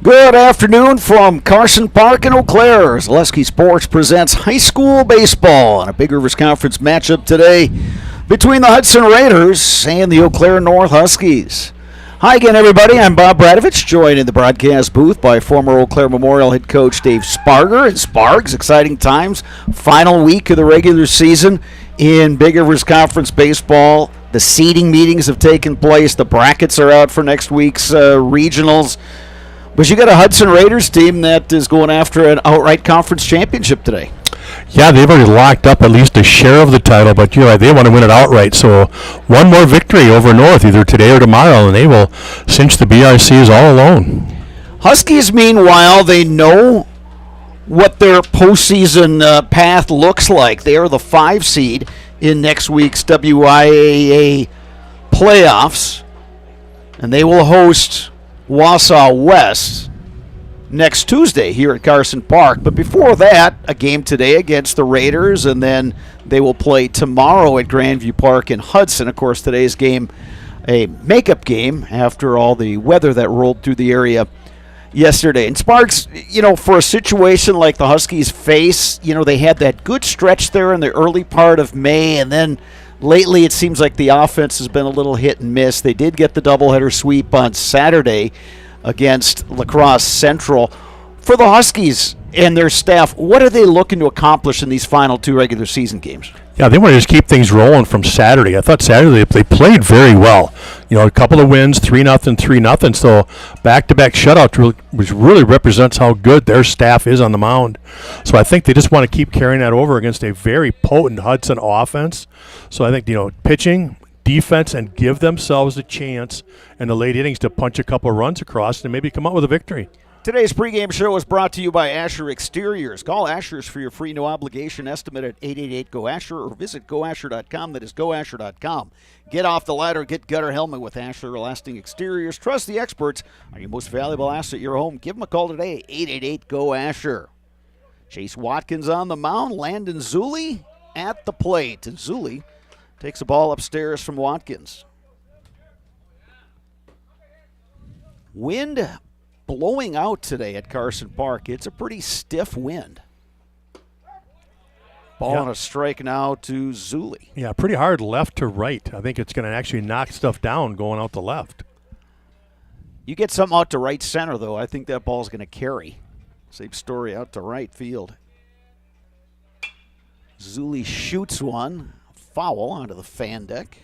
Good afternoon from Carson Park in Eau Claire. Zaleski Sports presents high school baseball and a Big Rivers Conference matchup today between the Hudson Raiders and the Eau Claire North Huskies. Hi again, everybody. I'm Bob Bradovich, joined in the broadcast booth by former Eau Claire Memorial head coach Dave Sparger. And Spargs, exciting times. Final week of the regular season in Big Rivers Conference baseball. The seeding meetings have taken place. The brackets are out for next week's regionals. But you got a Hudson Raiders team that is going after an outright conference championship today. Yeah, they've already locked up at least a share of the title, but they want to win it outright. So one more victory over North, either today or tomorrow, and they will cinch the BRCs all alone. Huskies, meanwhile, they know what their postseason path looks like. They are the 5 seed in next week's WIAA playoffs, and they will host Wausau West next Tuesday here at Carson Park. But before that, a game today against the Raiders, and then they will play tomorrow at Grandview Park in Hudson. Of course, today's game, a makeup game after all the weather that rolled through the area yesterday. And Sparks, for a situation like the Huskies face, they had that good stretch there in the early part of May, and then lately, it seems like the offense has been a little hit and miss. They did get the doubleheader sweep on Saturday against La Crosse Central. For the Huskies and their staff, what are they looking to accomplish in these final 2 regular season games? Yeah, they want to just keep things rolling from Saturday. I thought Saturday they played very well. A couple of wins, 3-0, 3-0. So back-to-back shutout, which really represents how good their staff is on the mound. So I think they just want to keep carrying that over against a very potent Hudson offense. So I think, pitching, defense, and give themselves a chance in the late innings to punch a couple of runs across and maybe come out with a victory. Today's pregame show is brought to you by Asher Exteriors. Call Asher's for your free no-obligation estimate at 888-GO-ASHER or visit goasher.com. That is goasher.com. Get off the ladder, get gutter helmet with Asher Lasting Exteriors. Trust the experts on your most valuable asset, your home. Give them a call today, 888-GO-ASHER. Chase Watkins on the mound, Landon Zulli at the plate. And Zulli takes the ball upstairs from Watkins. Wind blowing out today at Carson Park. It's a pretty stiff wind. Ball on a strike now to Zulli. Yeah, pretty hard left to right. I think it's going to actually knock stuff down going out the left. You get something out to right center, though, I think that ball's going to carry. Same story out to right field. Zulli shoots one. Foul onto the fan deck.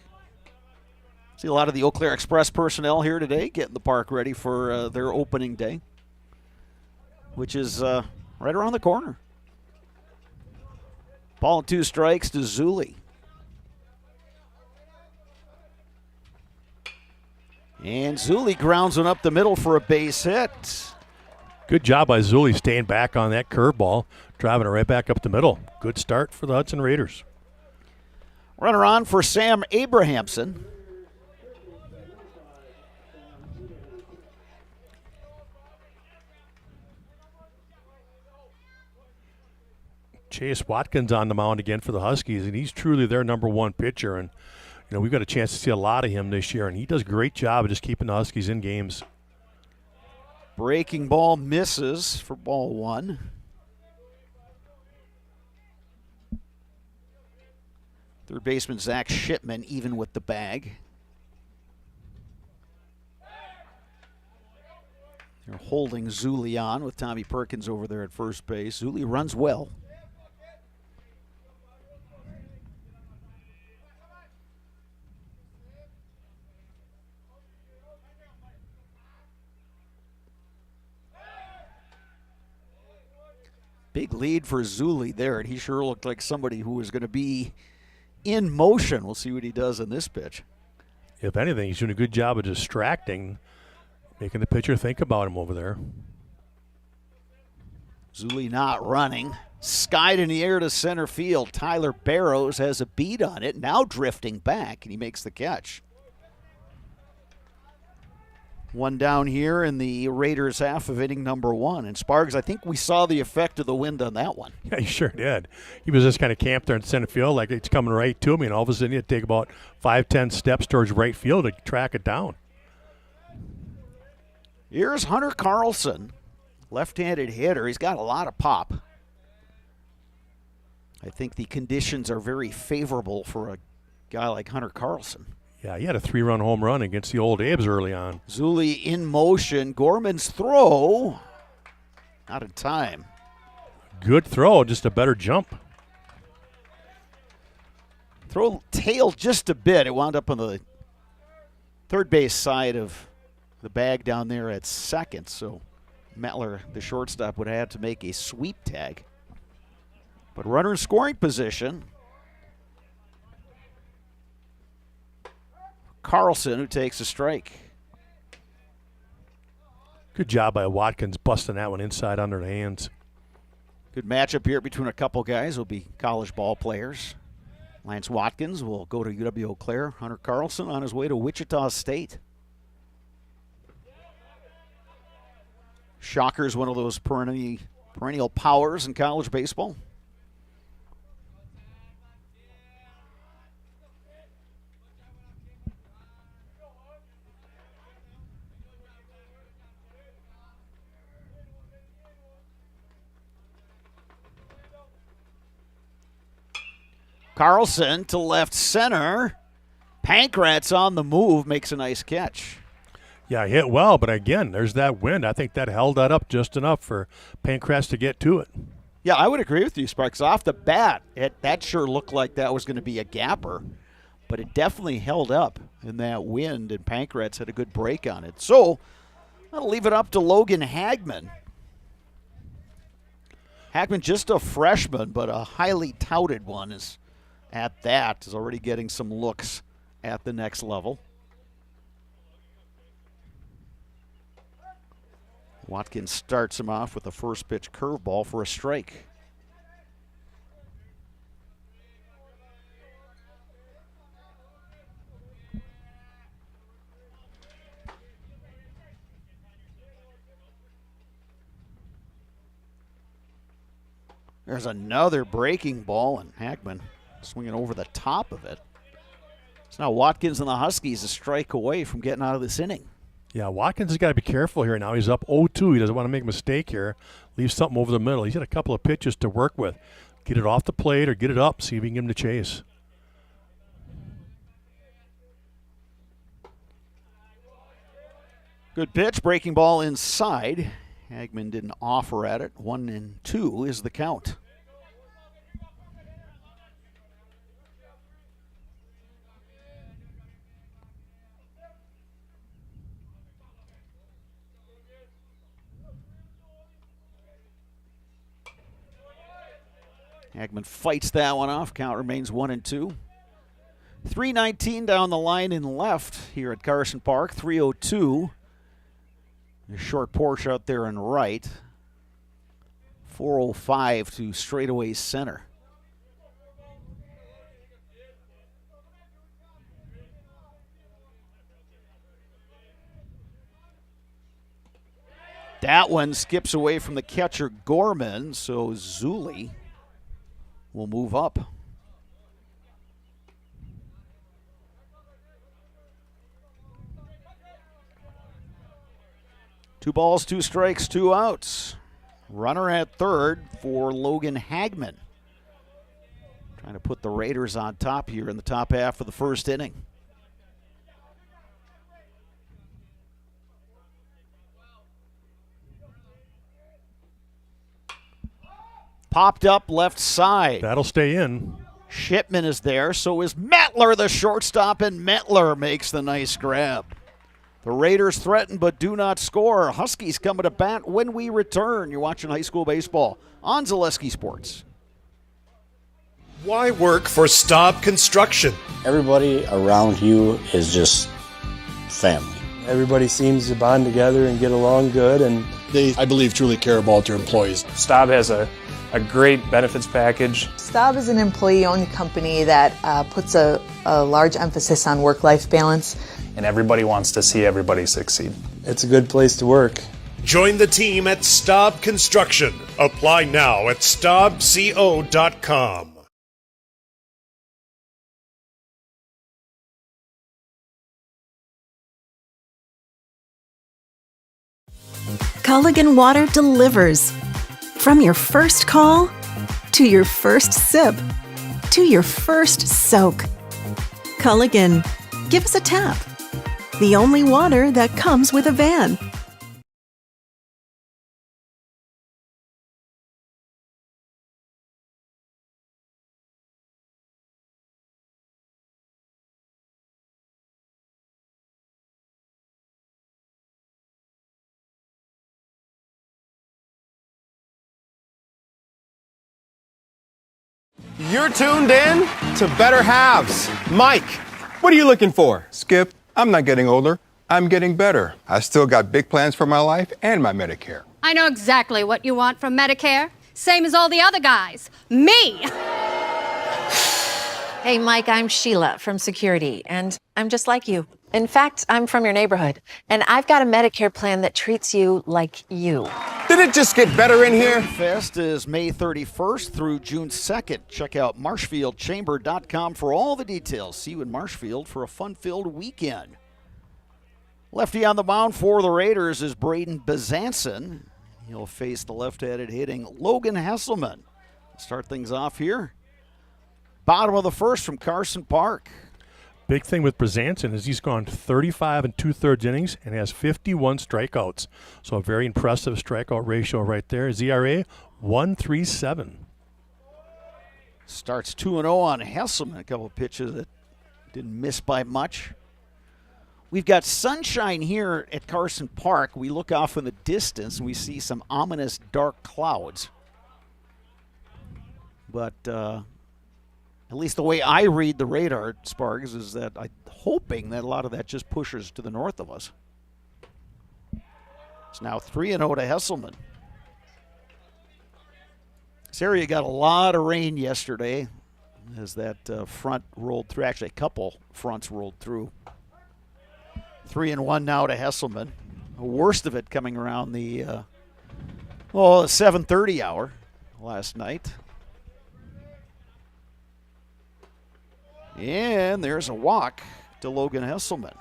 See a lot of the Eau Claire Express personnel here today getting the park ready for their opening day, which is right around the corner. Ball and 2 strikes to Zulli. And Zulli grounds one up the middle for a base hit. Good job by Zulli staying back on that curveball, driving it right back up the middle. Good start for the Hudson Raiders. Runner on for Sam Abrahamson. Chase Watkins on the mound again for the Huskies, and he's truly their number 1 pitcher. And, we've got a chance to see a lot of him this year, and he does a great job of just keeping the Huskies in games. Breaking ball misses for ball 1. Third baseman Zach Shipman even with the bag. They're holding Zulli on with Tommy Perkins over there at first base. Zulli runs well. Big lead for Zulli there, and he sure looked like somebody who was going to be in motion. We'll see what he does in this pitch. If anything, he's doing a good job of distracting, making the pitcher think about him over there. Zulli not running. Skied in the air to center field. Tyler Barrows has a beat on it, now drifting back, and he makes the catch. One down here in the Raiders' half of inning number 1. And Spargs, I think we saw the effect of the wind on that one. Yeah, he sure did. He was just kind of camped there in center field like it's coming right to me, and all of a sudden he'd take about 5-10 steps towards right field to track it down. Here's Hunter Carlson, left-handed hitter. He's got a lot of pop. I think the conditions are very favorable for a guy like Hunter Carlson. Yeah, he had a 3-run home run against the old Abes early on. Zuli in motion. Gorman's throw. Out of time. Good throw, just a better jump. Throw tailed just a bit. It wound up on the third base side of the bag down there at second. So Mettler, the shortstop, would have to make a sweep tag. But runner in scoring position. Carlson, who takes a strike. Good job by Watkins busting that one inside under the hands. Good matchup here between a couple guys who will be college ball players. Lance Watkins will go to UW Eau Claire. Hunter Carlson on his way to Wichita State. Shocker's one of those perennial powers in college baseball. Carlson to left center. Pankratz on the move, makes a nice catch. Yeah, hit well, but again, there's that wind. I think that held that up just enough for Pankratz to get to it. Yeah, I would agree with you, Sparks. Off the bat, that sure looked like that was going to be a gapper, but it definitely held up in that wind, and Pankratz had a good break on it. So I'll leave it up to Logan Hagman. Hagman, just a freshman, but a highly touted one, is already getting some looks at the next level. Watkins starts him off with a first pitch curveball for a strike. There's another breaking ball, and Hagman swinging over the top of it. So now Watkins and the Huskies a strike away from getting out of this inning. Yeah, Watkins has got to be careful here now. He's up 0-2. He doesn't want to make a mistake here. Leave something over the middle. He's got a couple of pitches to work with. Get it off the plate or get it up, see if he can get him to chase. Good pitch, breaking ball inside. Hagman didn't offer at it. 1-2 is the count. Hagman fights that one off. Count remains 1-2. 3:19 down the line in left here at Carson Park. 3:02. A short porch out there in right. 4:05 to straightaway center. That one skips away from the catcher Gorman, so Zuli will move up. Two balls, two strikes, two outs. Runner at third for Logan Hagman. Trying to put the Raiders on top here in the top half of the first inning. Popped up left side. That'll stay in. Shipman is there, so is Mettler, the shortstop, and Mettler makes the nice grab. The Raiders threaten but do not score. Huskies coming to bat when we return. You're watching high school baseball on Zaleski Sports. Why work for Staub Construction? Everybody around you is just family. Everybody seems to bond together and get along good, and They, I believe, truly care about their employees. Staub has a great benefits package. Staub is an employee-owned company that puts a large emphasis on work-life balance. And everybody wants to see everybody succeed. It's a good place to work. Join the team at Staub Construction. Apply now at staubco.com. Culligan water delivers. From your first call, to your first sip, to your first soak. Culligan, give us a tap. The only water that comes with a van. You're tuned in to Better Halves. Mike, what are you looking for? Skip, I'm not getting older. I'm getting better. I still got big plans for my life and my Medicare. I know exactly what you want from Medicare. Same as all the other guys. Me! Hey, Mike, I'm Sheila from Security, and I'm just like you. In fact, I'm from your neighborhood, and I've got a Medicare plan that treats you like you. Did it just get better in here? Fest is May 31st through June 2nd. Check out marshfieldchamber.com for all the details. See you in Marshfield for a fun-filled weekend. Lefty on the mound for the Raiders is Braden Bezanson. He'll face the left-handed hitting Logan Hesselman. Start things off here. Bottom of the first from Carson Park. Big thing with Bezanson is he's gone 35 and 2/3 innings and has 51 strikeouts. So a very impressive strikeout ratio right there. His ERA, 1.37. Starts 2-0 on Hesselman. A couple of pitches that didn't miss by much. We've got sunshine here at Carson Park. We look off in the distance and we see some ominous dark clouds. But at least the way I read the radar, Sparks, is that I'm hoping that a lot of that just pushes to the north of us. It's now 3-0 to Hesselman. This area got a lot of rain yesterday as that front rolled through. Actually, a couple fronts rolled through. 3-1 now to Hesselman. The worst of it coming around the 7:30 hour last night. And there's a walk to Logan Hesselman.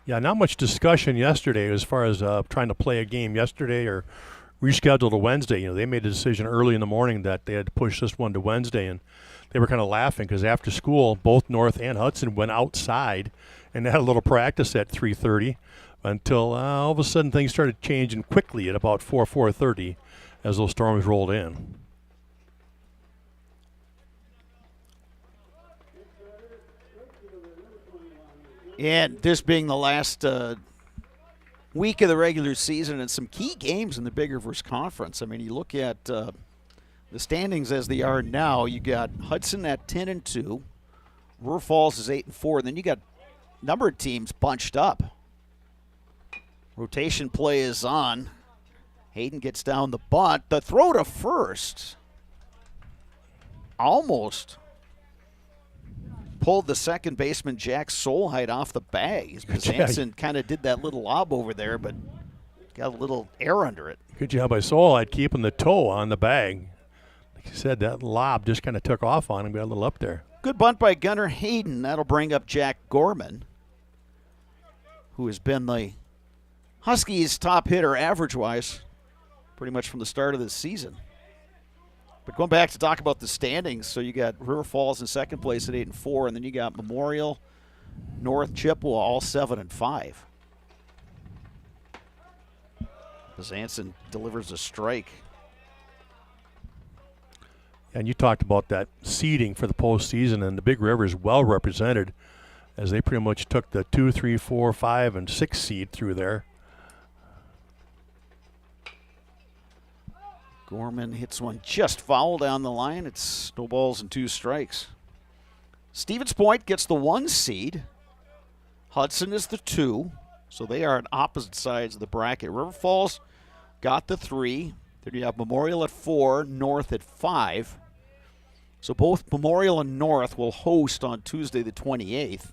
Yeah, not much discussion yesterday as far as trying to play a game yesterday or reschedule to Wednesday. You know, they made a decision early in the morning that they had to push this one to Wednesday, and they were kind of laughing because after school, both North and Hudson went outside and they had a little practice at 3:30 until all of a sudden things started changing quickly at about 4:30 as those storms rolled in. And this being the last week of the regular season and some key games in the Big Rivers Conference. I mean, you look at the standings as they are now. You got Hudson at 10-2. River Falls is 8-4. And then you got a number of teams bunched up. Rotation play is on. Hayden gets down the bunt. The throw to first. Almost pulled the second baseman Jack Solheit off the bag. Bezanson kind of did that little lob over there, but got a little air under it. Good job by Solheit keeping the toe on the bag. Like you said, that lob just kind of took off on him, got a little up there. Good bunt by Gunnar Hayden. That'll bring up Jack Gorman, who has been the Huskies' top hitter average-wise pretty much from the start of the season. But going back to talk about the standings, so you got River Falls in second place at 8-4, and then you got Memorial, North, Chippewa, all 7-5. Bezanson delivers a strike. And you talked about that seeding for the postseason, and the Big River is well represented as they pretty much took the 2, 3, 4, 5, and 6 seed through there. Gorman hits one just foul down the line. It's no balls and 2 strikes. Stevens Point gets the 1 seed. Hudson is the 2. So they are on opposite sides of the bracket. River Falls got the 3. Then you have Memorial at 4, North at 5. So both Memorial and North will host on Tuesday the 28th.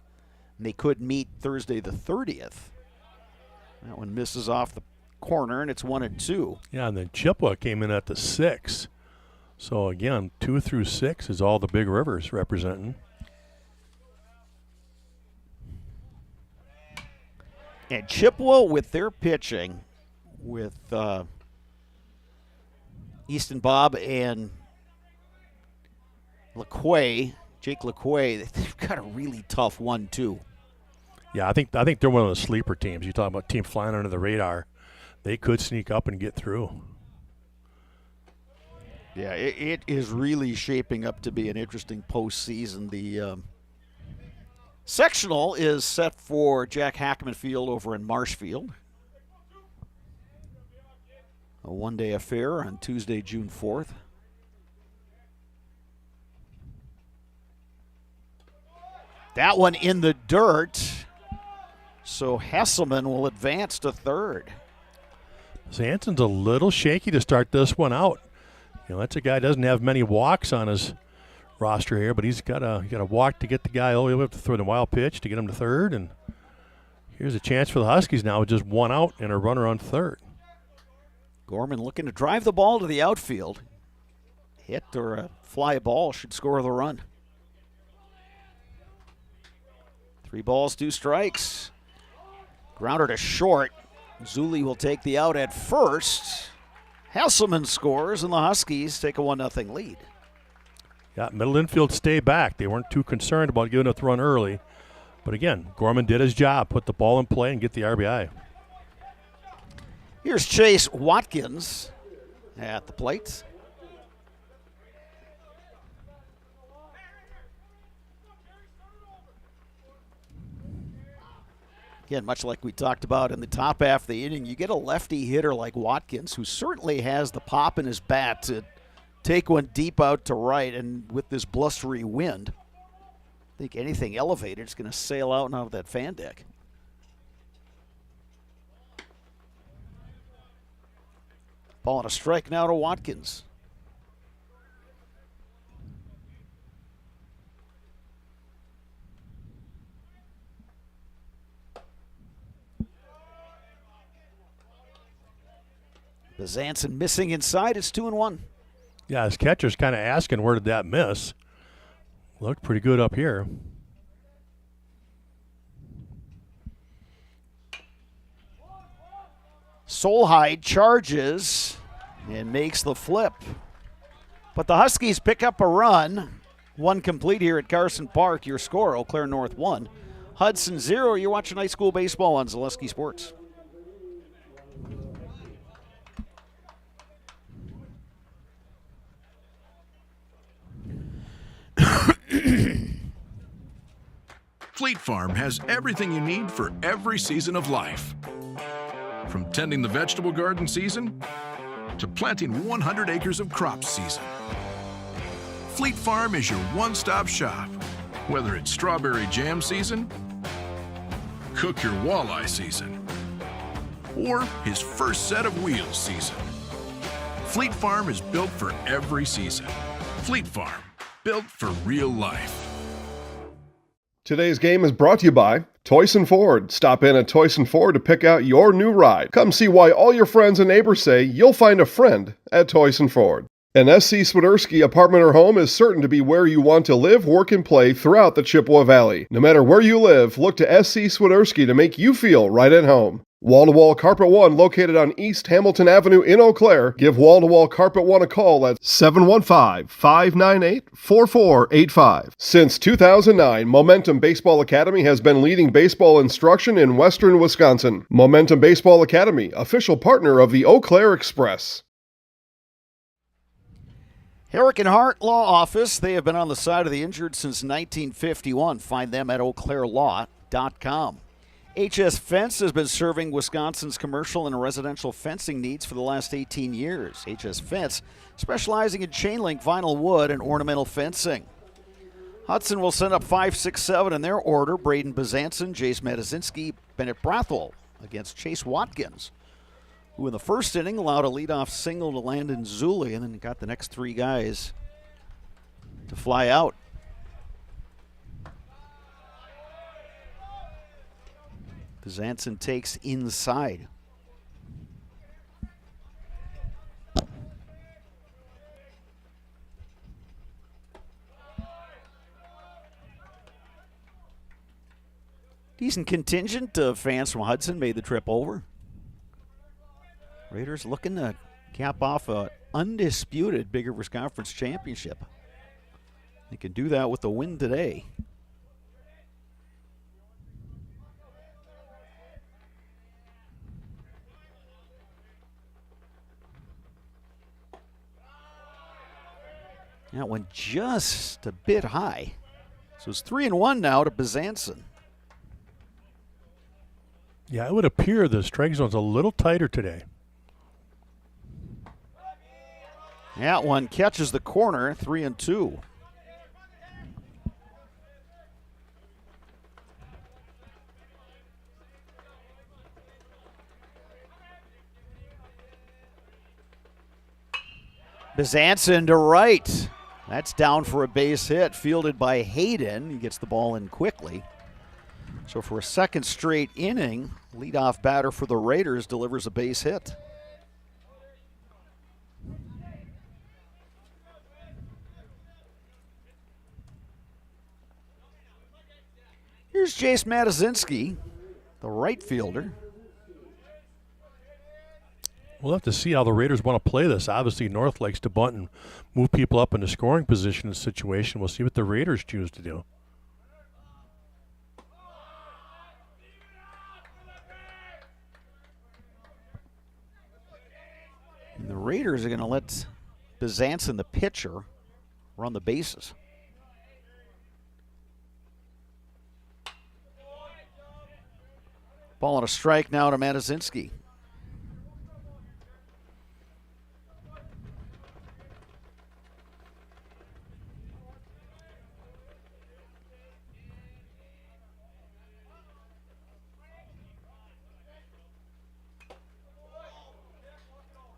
And they could meet Thursday the 30th. That one misses off the corner, and it's 1-2. Yeah, and then Chippewa came in at the 6. So again, 2 through 6 is all the Big Rivers representing. And Chippewa with their pitching with Easton Bob and Jake LeQuay. They've got a really tough 1-2. Yeah, I think they're one of the sleeper teams. You talk about team flying under the radar. They could sneak up and get through. Yeah, it is really shaping up to be an interesting postseason. The sectional is set for Jack Hackman Field over in Marshfield. A one-day affair on Tuesday, June 4th. That one in the dirt. So Hesselman will advance to third. Zanson's a little shaky to start this one out. You know, that's a guy who doesn't have many walks on his roster here, but he's got a walk to get the guy all the way up to throw the wild pitch to get him to third. And here's a chance for the Huskies now with just one out and a runner on third. Gorman looking to drive the ball to the outfield. Hit or a fly ball should score the run. 3 balls, 2 strikes. Grounder to short. Zuli will take the out at first. Hesselman scores, and the Huskies take a 1-0 lead. Yeah, middle infield stay back. They weren't too concerned about giving up the run early. But again, Gorman did his job, put the ball in play and get the RBI. Here's Chase Watkins at the plate. Again, much like we talked about in the top half of the inning, you get a lefty hitter like Watkins, who certainly has the pop in his bat to take one deep out to right, and with this blustery wind, I think anything elevated is going to sail out and out of that fan deck. Ball and a strike now to Watkins. Bezanson missing inside. It's 2-1. Yeah, his catcher's kind of asking, where did that miss? Looked pretty good up here. Solheim charges and makes the flip. But the Huskies pick up a run. 1 complete here at Carson Park. Your score, Eau Claire North 1. Hudson 0. You're watching high school baseball on Zaleski Sports. Fleet Farm has everything you need for every season of life. From tending the vegetable garden season to planting 100 acres of crops season. Fleet Farm is your one-stop shop. Whether it's strawberry jam season, cook your walleye season, or his first set of wheels season. Fleet Farm is built for every season. Fleet Farm, built for real life. Today's game is brought to you by Toyson Ford. Stop in at Toyson Ford to pick out your new ride. Come see why all your friends and neighbors say you'll find a friend at Toyson Ford. An SC Swiderski apartment or home is certain to be where you want to live, work, and play throughout the Chippewa Valley. No matter where you live, look to SC Swiderski to make you feel right at home. Wall-to-Wall Carpet One, located on East Hamilton Avenue in Eau Claire. Give Wall-to-Wall Carpet One a call at 715-598-4485. Since 2009, Momentum Baseball Academy has been leading baseball instruction in western Wisconsin. Momentum Baseball Academy, official partner of the Eau Claire Express. Herrick and Hart Law Office. They have been on the side of the injured since 1951. Find them at eauclairelaw.com. HS Fence has been serving Wisconsin's commercial and residential fencing needs for the last 18 years. HS Fence, specializing in chain link, vinyl wood, and ornamental fencing. Hudson will send up 5, 6, 7 in their order. Braden Bezanson, Jace Matazinski, Bennett Brathel against Chase Watkins, who in the first inning allowed a leadoff single to Landon Zuli, and then got the next 3 guys to fly out. Bezanson takes inside. Decent contingent of fans from Hudson made the trip over. Raiders looking to cap off a undisputed Big Rivers Conference championship. They can do that with a win today. That one just a bit high. So it's 3-1 now to Bezanson. Yeah, it would appear the strike zone's a little tighter today. That one catches the corner, 3-2. Bezanson to right. That's down for a base hit, fielded by Hayden. He gets the ball in quickly. So for a second straight inning, leadoff batter for the Raiders delivers a base hit. Here's Jace Matazinski, the right fielder. We'll have to see how the Raiders want to play this. Obviously, North likes to bunt and move people up into scoring position in the situation. We'll see what the Raiders choose to do. And the Raiders are going to let Bezanson, the pitcher, run the bases. Ball on a strike now to Matazinski.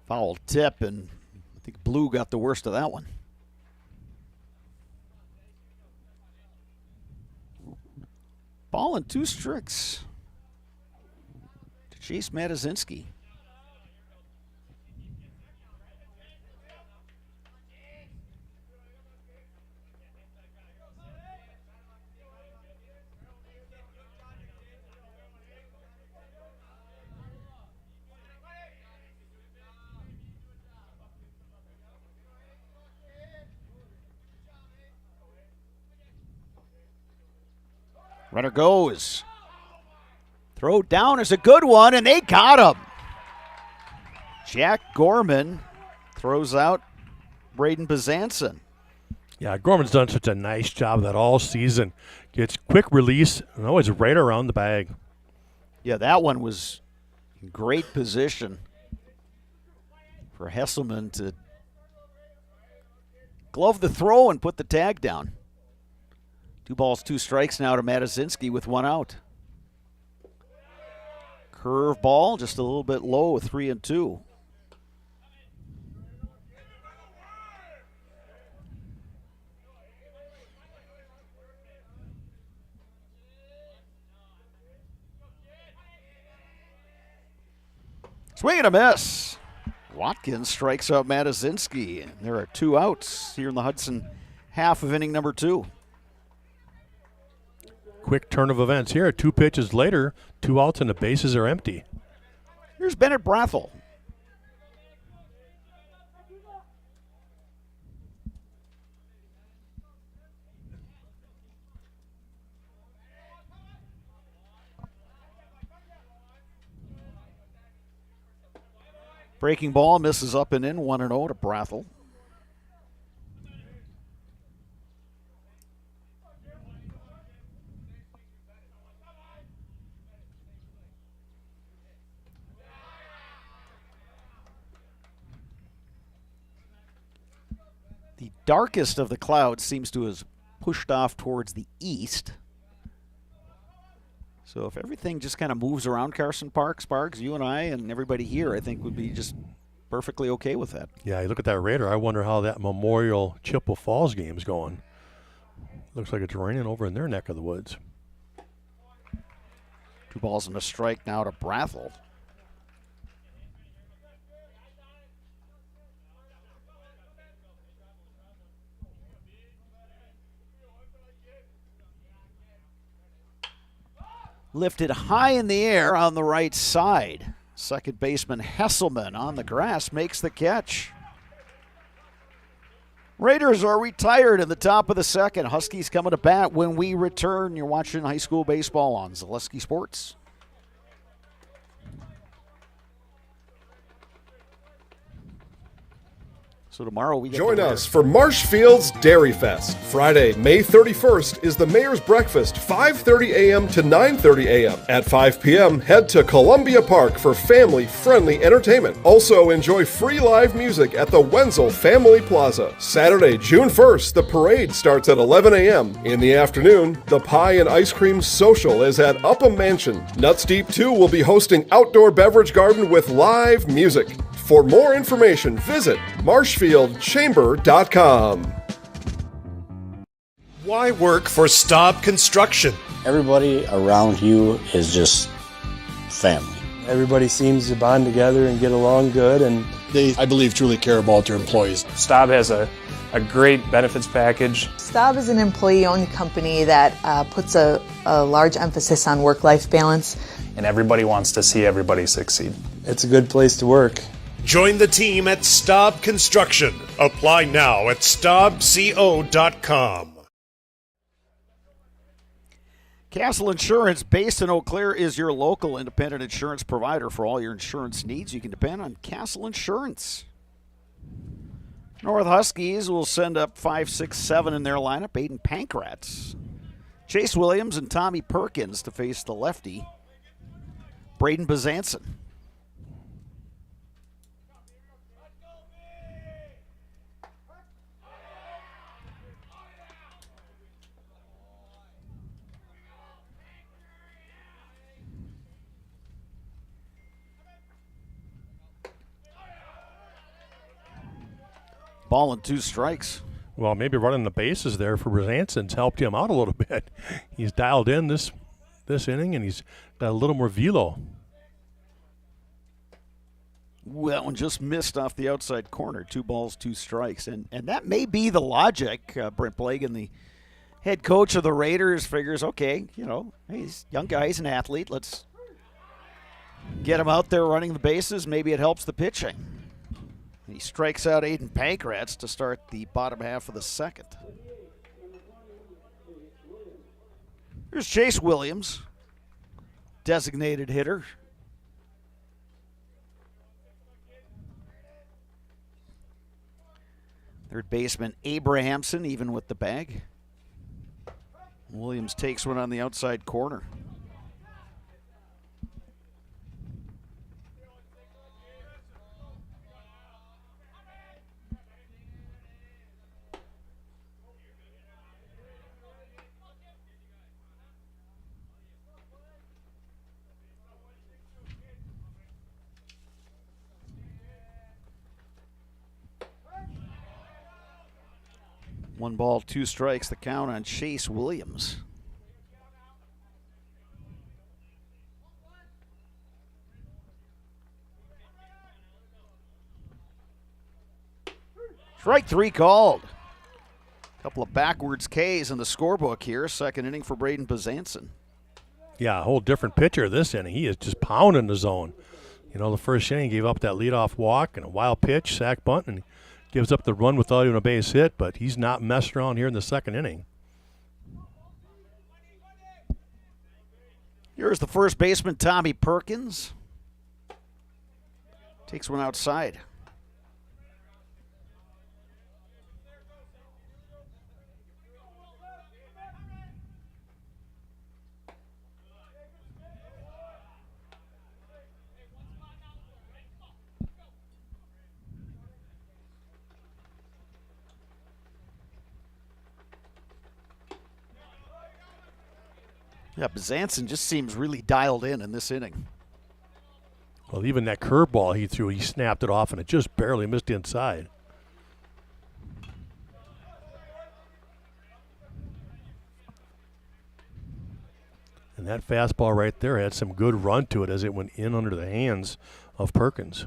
Foul tip, and I think Blue got the worst of that one. Ball and 2 strikes to Chase Matazinski. Runner goes. Throw down is a good one, and they got him. Jack Gorman throws out Braden Bezanson. Yeah, Gorman's done such a nice job of that all season. Gets quick release, and always right around the bag. Yeah, that one was in great position for Hesselman to glove the throw and put the tag down. 2 balls, 2 strikes now to Matazinski with 1 out. Curve ball, just a little bit low, 3-2. Swing and a miss. Watkins strikes out Matazinski, and there are 2 outs here in the Hudson half of inning number 2. Quick turn of events here. 2 pitches later, 2 outs and the bases are empty. Here's Bennett Brathel. Breaking ball misses up and in, 1-0 to Brathel. The darkest of the clouds seems to have pushed off towards the east. So if everything just kind of moves around Carson Park, Sparks, you and I and everybody here, I think would be just perfectly okay with that. Yeah, you look at that Raider. I wonder how that Memorial Chippewa Falls game is going. Looks like it's raining over in their neck of the woods. 2 balls and a strike now to Brathel. Lifted high in the air on the right side. Second baseman Hesselman on the grass makes the catch. Raiders are retired in the top of the second. Huskies coming to bat when we return. You're watching high school baseball on Zaleski Sports. So tomorrow we get Join us for Marshfield's Dairy Fest. Friday, May 31st is the Mayor's Breakfast, 5:30 a.m. to 9:30 a.m. At 5 p.m., head to Columbia Park for family-friendly entertainment. Also enjoy free live music at the Wenzel Family Plaza. Saturday, June 1st, the parade starts at 11 a.m. In the afternoon, the Pie and Ice Cream Social is at Upham Mansion. Nuts Deep 2 will be hosting outdoor beverage garden with live music. For more information, visit marshfieldchamber.com. Why work for Staub Construction? Everybody around you is just family. Everybody seems to bond together and get along good, and They, I believe, truly care about their employees. Staub has a great benefits package. Staub is an employee-owned company that puts a large emphasis on work-life balance. And everybody wants to see everybody succeed. it's a good place to work. Join the team at Staub Construction. Apply now at staubco.com. Castle Insurance, based in Eau Claire, is your local independent insurance provider for all your insurance needs. You can depend on Castle Insurance. North Huskies will send up 5, 6, 7 in their lineup. Aiden Pankratz, Chase Williams, and Tommy Perkins to face the lefty, Braden Bezanson. Ball and 2 strikes. Well, maybe running the bases there for Brzanson's helped him out a little bit. He's dialed in this inning, and he's got a little more velo. Well, that one just missed off the outside corner. 2 balls, 2 strikes. And that may be the logic. Brent Blagan, the head coach of the Raiders, figures, okay, hey, he's a young guy, he's an athlete. Let's get him out there running the bases. Maybe it helps the pitching. He strikes out Aiden Pankratz to start the bottom half of the second. Here's Chase Williams, designated hitter. Third baseman Abrahamson, even with the bag. Williams takes one on the outside corner. One ball, 2 strikes, the count on Chase Williams. Strike 3 called. A couple of backwards Ks in the scorebook here. Second inning for Braden Bezanson. Yeah, a whole different pitcher this inning. He is just pounding the zone. The first inning gave up that leadoff walk and a wild pitch, sack bunt, and gives up the run without even a base hit, but he's not messed around here in the second inning. Here's the first baseman, Tommy Perkins. Takes one outside. Yeah, Bezanson just seems really dialed in this inning. Well, even that curveball he threw, he snapped it off, and it just barely missed inside. And that fastball right there had some good run to it as it went in under the hands of Perkins.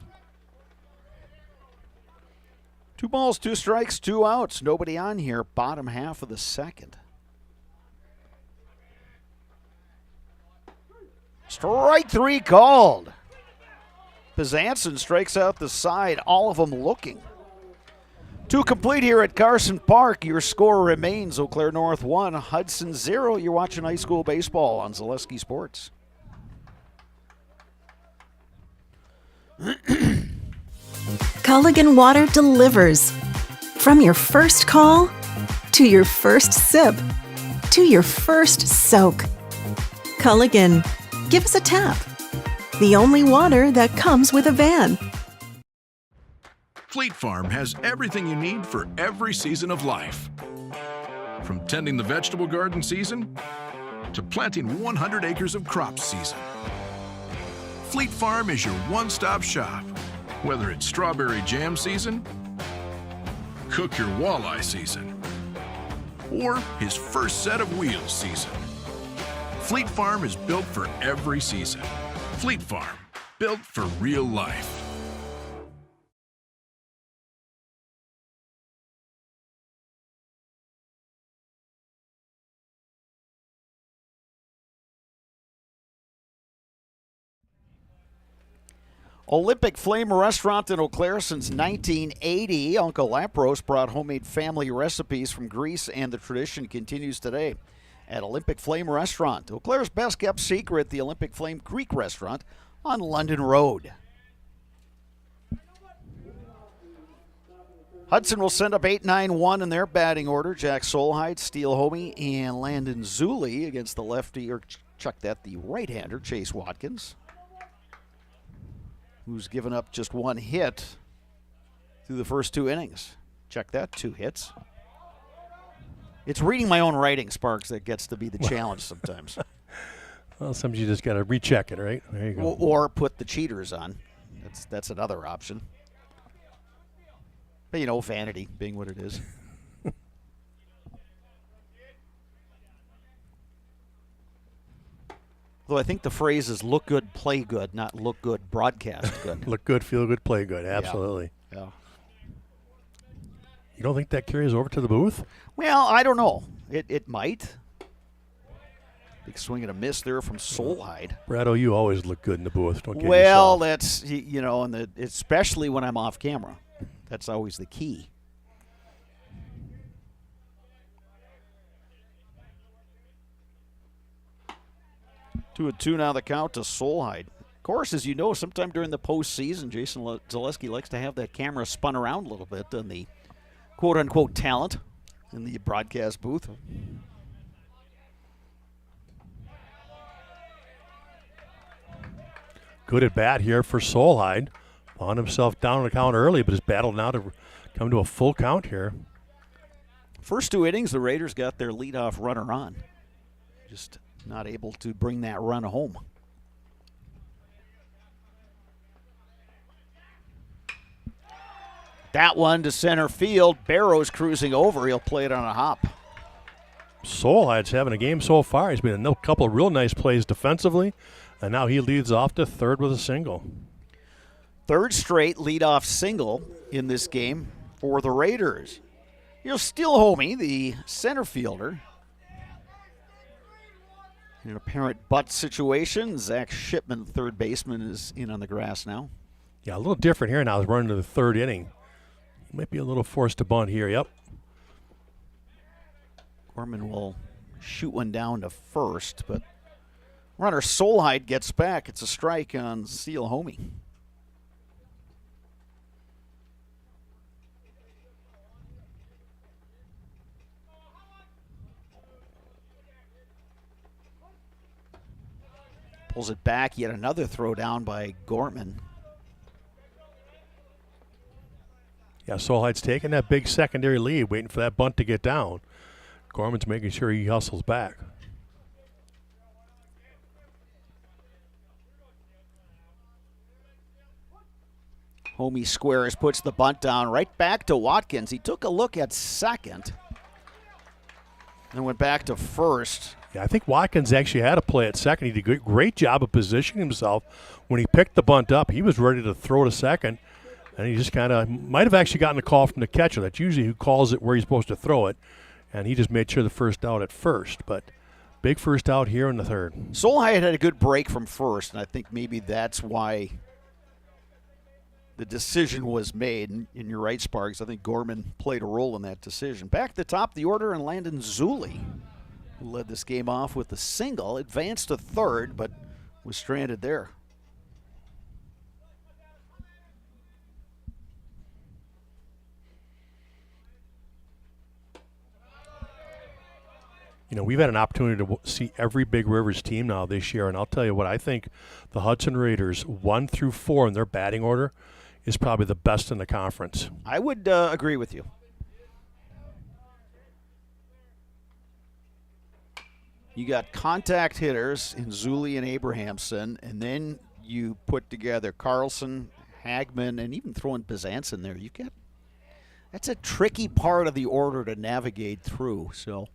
2 balls, 2 strikes, 2 outs. Nobody on here. Bottom half of the second. Strike 3 called. Pizanson strikes out the side, all of them looking. 2 complete here at Carson Park. Your score remains Eau Claire North 1, Hudson 0. You're watching high school baseball on Zaleski Sports. Culligan Water delivers. From your first call, to your first sip, to your first soak. Culligan, give us a tap. The only water that comes with a van. Fleet Farm has everything you need for every season of life. From tending the vegetable garden season to planting 100 acres of crops season. Fleet Farm is your one-stop shop. Whether it's strawberry jam season, cook your walleye season, or his first set of wheels season. Fleet Farm is built for every season. Fleet Farm, built for real life. Olympic Flame Restaurant in Eau Claire since 1980. Uncle Lapros brought homemade family recipes from Greece, and the tradition continues today at Olympic Flame Restaurant. Eau Claire's best kept secret, the Olympic Flame Creek Restaurant on London Road. Hudson will send up 8-9-1 in their batting order. Jack Solheid, Steele Homey, and Landon Zuli against the lefty, or the right-hander, Chase Watkins, who's given up just 1 hit through the first 2 innings. Check that, 2 hits. It's reading my own writing, Sparks, that gets to be the challenge sometimes. Well, sometimes you just got to recheck it, right? There you go. Or put the cheaters on. That's another option. But, vanity being what it is. Though I think the phrase is look good, play good, not look good, broadcast good. Look good, feel good, play good. Absolutely. Yeah. You don't think that carries over to the booth? Well, I don't know. It might. Big swing and a miss there from Solheid. Brad, you always look good in the booth. Don't get Well, yourself. that's, and especially when I'm off camera. That's always the key. Two and 2 now the count to Solheid. Of course, as you know, sometime during the postseason, Jason Zaleski likes to have that camera spun around a little bit on the quote-unquote talent in the broadcast booth. Good at bat here for Solheid. Found himself down on the count early, but has battled now to come to a full count here. First 2 innings, the Raiders got their leadoff runner on. Just not able to bring that run home. That one to center field. Barrow's cruising over. He'll play it on a hop. Solheid's having a game so far. He's made a couple of real nice plays defensively, and now he leads off to third with a single. 3rd straight leadoff single in this game for the Raiders. Steele Homey, the center fielder. In an apparent butt situation, Zach Shipman, third baseman, is in on the grass now. Yeah, a little different here now. He's running to the 3rd inning. He might be a little forced to bunt here. Yep. Gorman will shoot one down to first, but runner Solheid gets back. It's a strike on Steele Homey. Pulls it back. Yet another throw down by Gorman. Yeah, Solheid's taking that big secondary lead, waiting for that bunt to get down. Gorman's making sure he hustles back. Homey squares, puts the bunt down right back to Watkins. He took a look at second and went back to first. Yeah, I think Watkins actually had a play at second. He did a great job of positioning himself. When he picked the bunt up, he was ready to throw to second, and he just kind of might have actually gotten a call from the catcher. That's usually who calls it where he's supposed to throw it, and he just made sure the first out at first. But big first out here in the 3rd. Solheid had a good break from first, and I think maybe that's why the decision was made. And you're right, Sparks. I think Gorman played a role in that decision. Back at the top of the order, and Landon Zulli, who led this game off with a single, advanced to third, but was stranded there. You know, we've had an opportunity to see every Big Rivers team now this year, and I'll tell you what, I think the Hudson Raiders 1 through 4 in their batting order is probably the best in the conference. I would agree with you. You got contact hitters in Zulli and Abrahamson, and then you put together Carlson, Hagman, and even throwing Bizantz there. That's a tricky part of the order to navigate through. So,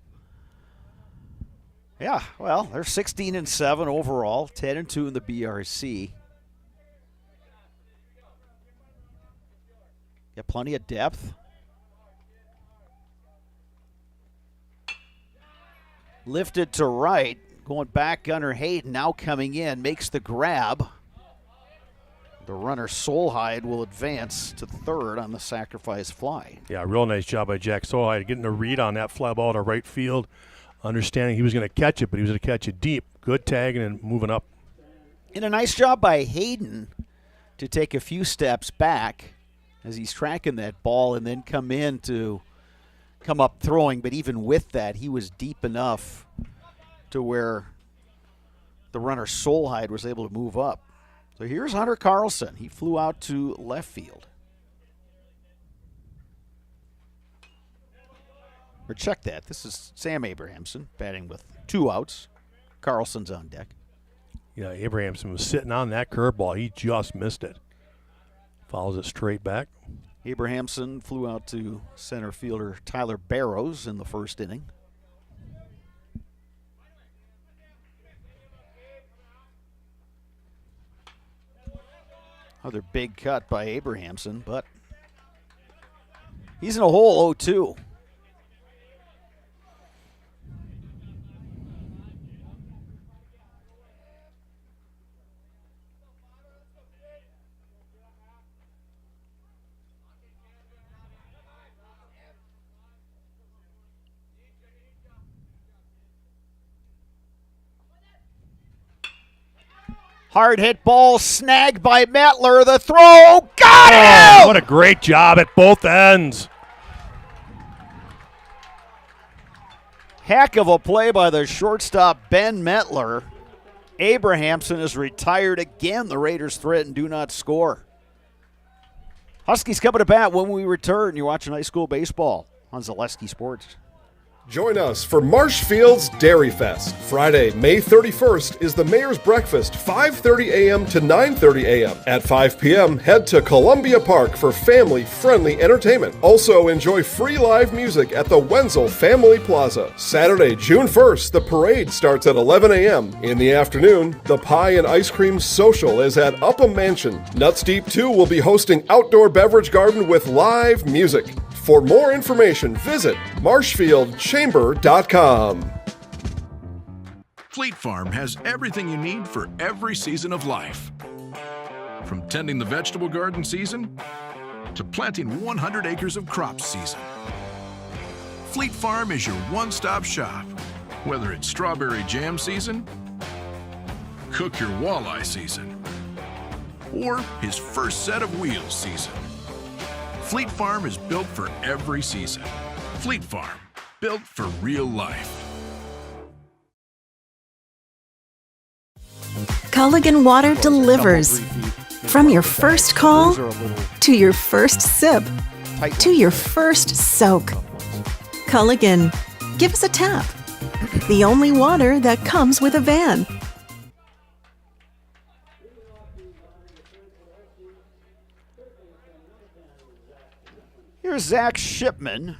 yeah, well, they're 16-7 overall, 10-2 in the BRC. Got plenty of depth. Lifted to right, going back Gunnar Hayden, now coming in, makes the grab. The runner Solheim will advance to third on the sacrifice fly. Yeah, real nice job by Jack Solheim getting a read on that fly ball to right field, understanding he was going to catch it, but he was going to catch it deep. Good tagging and moving up. And a nice job by Hayden to take a few steps back as he's tracking that ball and then come up throwing. But even with that, he was deep enough to where the runner Solheim was able to move up. So here's Hunter Carlson. He flew out to left field. Or check that. This is Sam Abrahamson batting with 2 outs. Carlson's on deck. Yeah, Abrahamson was sitting on that curveball. He just missed it. Follows it straight back. Abrahamson flew out to center fielder Tyler Barrows in the first inning. Another big cut by Abrahamson, but he's in a hole 0-2. Hard hit ball snagged by Mettler. The throw, got it! What a great job at both ends. Heck of a play by the shortstop, Ben Mettler. Abrahamson is retired again. The Raiders threaten, do not score. Huskies coming to bat when we return. You're watching high school baseball on Zaleski Sports. Join us for Marshfield's Dairy Fest. Friday, May 31st is the Mayor's Breakfast, 5:30 a.m. to 9:30 a.m. At 5 p.m., head to Columbia Park for family-friendly entertainment. Also, enjoy free live music at the Wenzel Family Plaza. Saturday, June 1st, the parade starts at 11 a.m. In the afternoon, the Pie and Ice Cream Social is at Upham Mansion. Nuts Deep 2 will be hosting outdoor beverage garden with live music. For more information, visit marshfieldchamber.com. Fleet Farm has everything you need for every season of life. From tending the vegetable garden season to planting 100 acres of crops season. Fleet Farm is your one-stop shop. Whether it's strawberry jam season, cook your walleye season, or his first set of wheels season. Fleet Farm is built for every season. Fleet Farm, built for real life. Culligan Water delivers. From your first call to your first sip to your first soak. Culligan, give us a tap. The only water that comes with a van. Here's Zach Shipman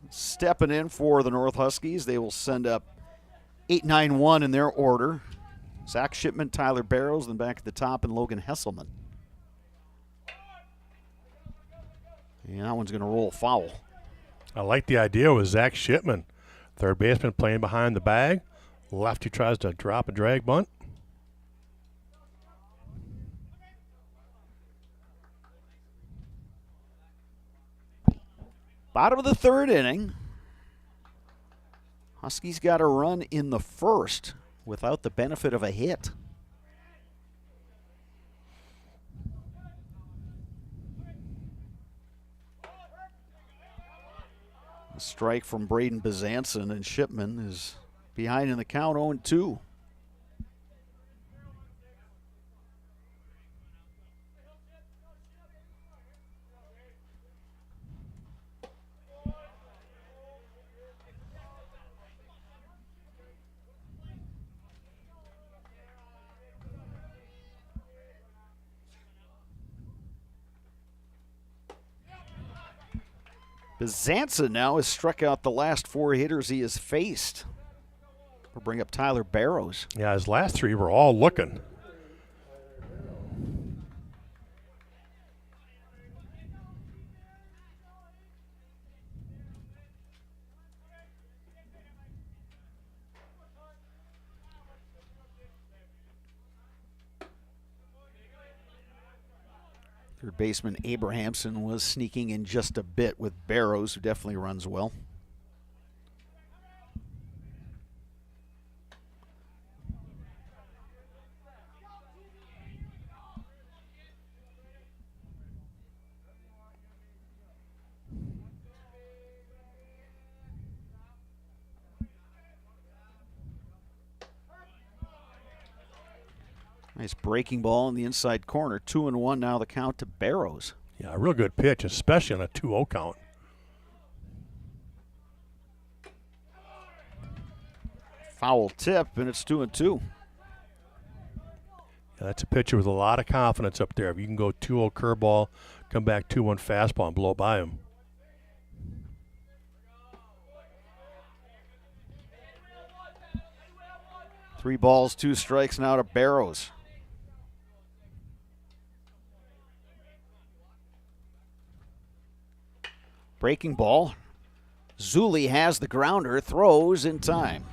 stepping in for the North Huskies. They will send up 8-9-1 in their order. Zach Shipman, Tyler Barrows, then back at the top, and Logan Hesselman. And that one's going to roll foul. I like the idea with Zach Shipman. Third baseman playing behind the bag. Lefty tries to drop a drag bunt. Bottom of the third inning. Huskies got a run in the first without the benefit of a hit. A strike from Braden Bezanson, and Shipman is behind in the count, 0-2. Bezanson now has struck out the last 4 hitters he has faced. We'll bring up Tyler Barrows. Yeah, his last 3 were all looking. Third baseman Abrahamson was sneaking in just a bit with Barrows, who definitely runs well. Nice breaking ball in the inside corner. 2-1 now the count to Barrows. Yeah, a real good pitch, especially on a 2-0 count. Foul tip, and it's 2-2. Yeah, that's a pitcher with a lot of confidence up there. If you can go 2-0 curveball, come back 2-1 fastball and blow it by him. Three balls, 2 strikes now to Barrows. Breaking ball. Zuli has the grounder, throws in time.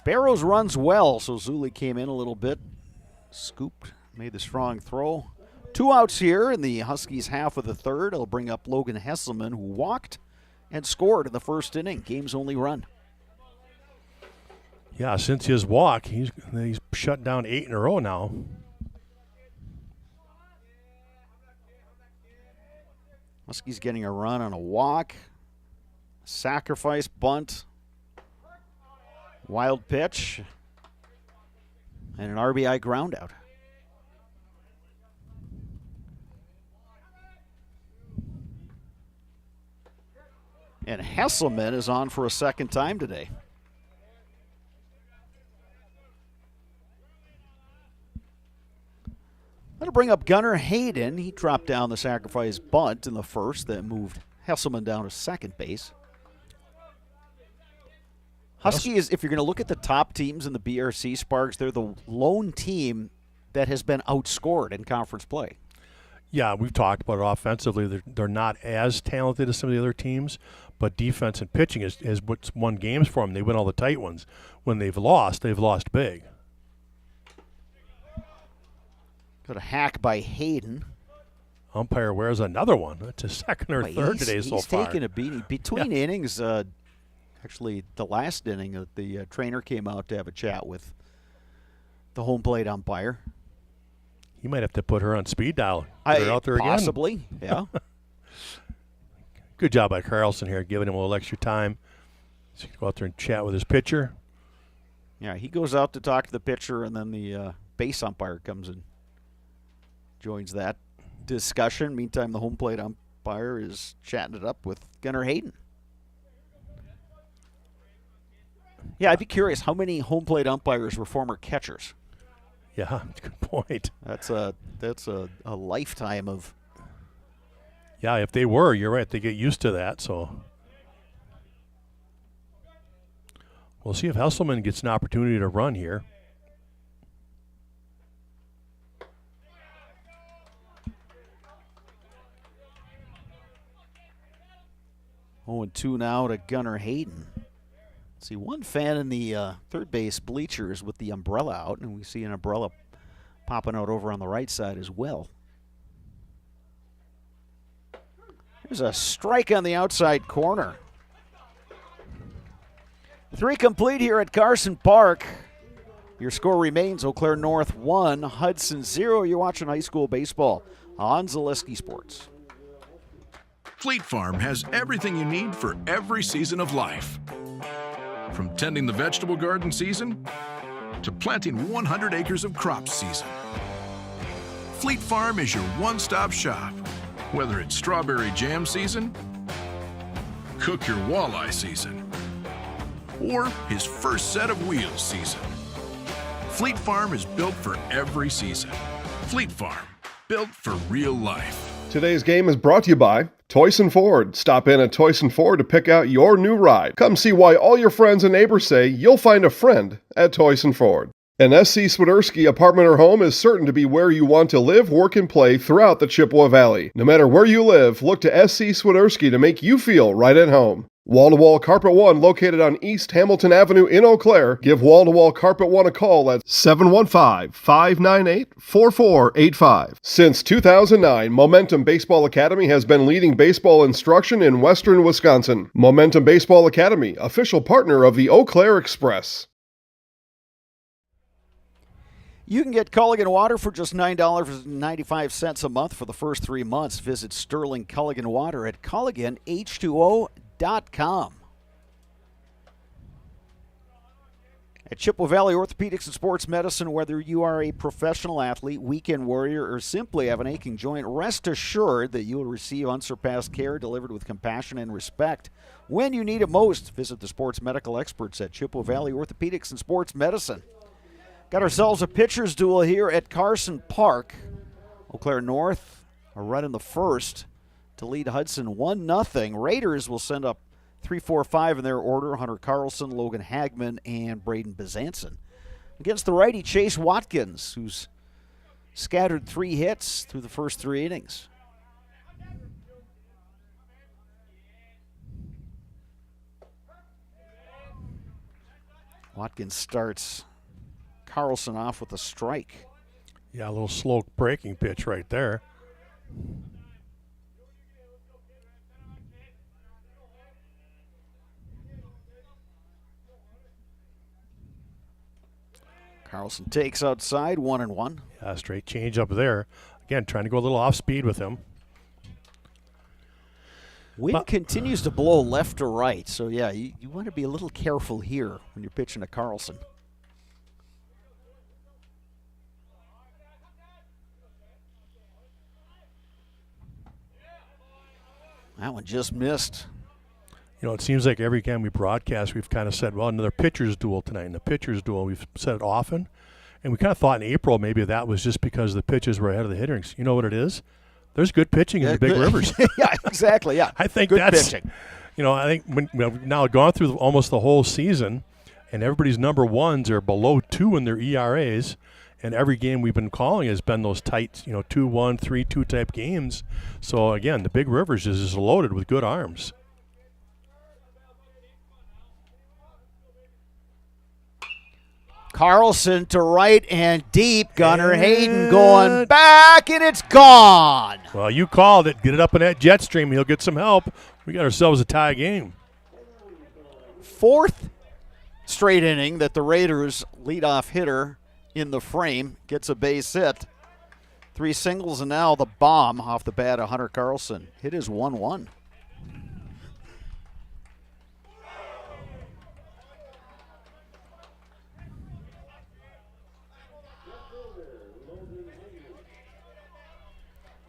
Barrows runs well, so Zuli came in a little bit. Scooped, made the strong throw. 2 outs here in the Huskies' half of the third. It'll bring up Logan Hesselman, who walked and scored in the first inning, game's only run. Yeah, since his walk, he's shut down 8 in a row now. Huskies getting a run on a walk, sacrifice bunt, wild pitch, and an RBI groundout. And Hesselman is on for a second time today. That'll bring up Gunnar Hayden. He dropped down the sacrifice bunt in the first that moved Hesselman down to second base. Huskies, if you're going to look at the top teams in the BRC, Sparks, they're the lone team that has been outscored in conference play. Yeah, we've talked about it offensively. They're not as talented as some of the other teams, but defense and pitching is what's won games for them. They win all the tight ones. When they've lost big. Got a hack by Hayden. Umpire wears another one. That's his second or third today so far. He's taking a beating. Between innings, actually the last inning, the trainer came out to have a chat with the home plate umpire. You might have to put her on speed dial. Put her out there possibly, again. Yeah. Good job by Carlson here, giving him a little extra time. So he can go out there and chat with his pitcher. Yeah, he goes out to talk to the pitcher, and then the base umpire comes and joins that discussion. Meantime, the home plate umpire is chatting it up with Gunnar Hayden. Yeah, I'd be curious how many home plate umpires were former catchers. Yeah, good point. That's a lifetime of. Yeah, if they were, you're right. They get used to that. So we'll see if Hesselman gets an opportunity to run here. 0-2 now to Gunnar Hayden. See, one fan in the third base bleachers with the umbrella out, and we see an umbrella popping out over on the right side as well. There's a strike on the outside corner. 3 complete here at Carson Park. Your score remains Eau Claire North 1, Hudson 0. You're watching high school baseball on Zaleski Sports. Fleet Farm has everything you need for every season of life. From tending the vegetable garden season to planting 100 acres of crops season. Fleet Farm is your one-stop shop. Whether it's strawberry jam season, cook your walleye season, or his first set of wheels season. Fleet Farm is built for every season. Fleet Farm, built for real life. Today's game is brought to you by Toyson Ford. Stop in at Toyson Ford to pick out your new ride. Come see why all your friends and neighbors say you'll find a friend at Toyson Ford. An SC Swiderski apartment or home is certain to be where you want to live, work, and play throughout the Chippewa Valley. No matter where you live, look to SC Swiderski to make you feel right at home. Wall-to-Wall Carpet One, located on East Hamilton Avenue in Eau Claire. Give Wall-to-Wall Carpet One a call at 715-598-4485. Since 2009, Momentum Baseball Academy has been leading baseball instruction in western Wisconsin. Momentum Baseball Academy, official partner of the Eau Claire Express. You can get Culligan Water for just $9.95 a month for the first 3 months. Visit Sterling Culligan Water at CulliganH2O.com. At Chippewa Valley Orthopedics and Sports Medicine, whether you are a professional athlete, weekend warrior, or simply have an aching joint, rest assured that you will receive unsurpassed care delivered with compassion and respect. When you need it most, visit the sports medical experts at Chippewa Valley Orthopedics and Sports Medicine. Got ourselves a pitcher's duel here at Carson Park. Eau Claire North are running the first to lead Hudson 1-0. Raiders will send up 3, 4, 5 in their order. Hunter Carlson, Logan Hagman, and Braden Bezanson. Against the righty Chase Watkins, who's scattered 3 hits through the first 3 innings. Watkins starts Carlson off with a strike. Yeah, a little slow breaking pitch right there. Carlson takes outside, 1-1. Yeah, straight change up there. Again, trying to go a little off speed with him. Wind continues to blow left to right, so yeah, you want to be a little careful here when you're pitching to Carlson. That one just missed. You know, it seems like every time we broadcast, we've kind of said, well, another pitcher's duel tonight. And the pitcher's duel, we've said it often. And we kind of thought in April maybe that was just because the pitches were ahead of the hitters. You know what it is? There's good pitching in the Big Rivers. Yeah, exactly, yeah. I think good that's, pitching. You know, I think we've now gone through almost the whole season, and everybody's number ones are below 2 in their ERAs. And every game we've been calling has been those tight, 2-1, 3-2 type games. So, again, the Big Rivers is just loaded with good arms. Carlson to right and deep. Gunnar Hayden going back, and it's gone. Well, you called it. Get it up in that jet stream. He'll get some help. We got ourselves a tie game. 4th straight inning that the Raiders leadoff hitter in the frame gets a base hit. 3 singles, and now the bomb off the bat of Hunter Carlson. Hit is 1-1.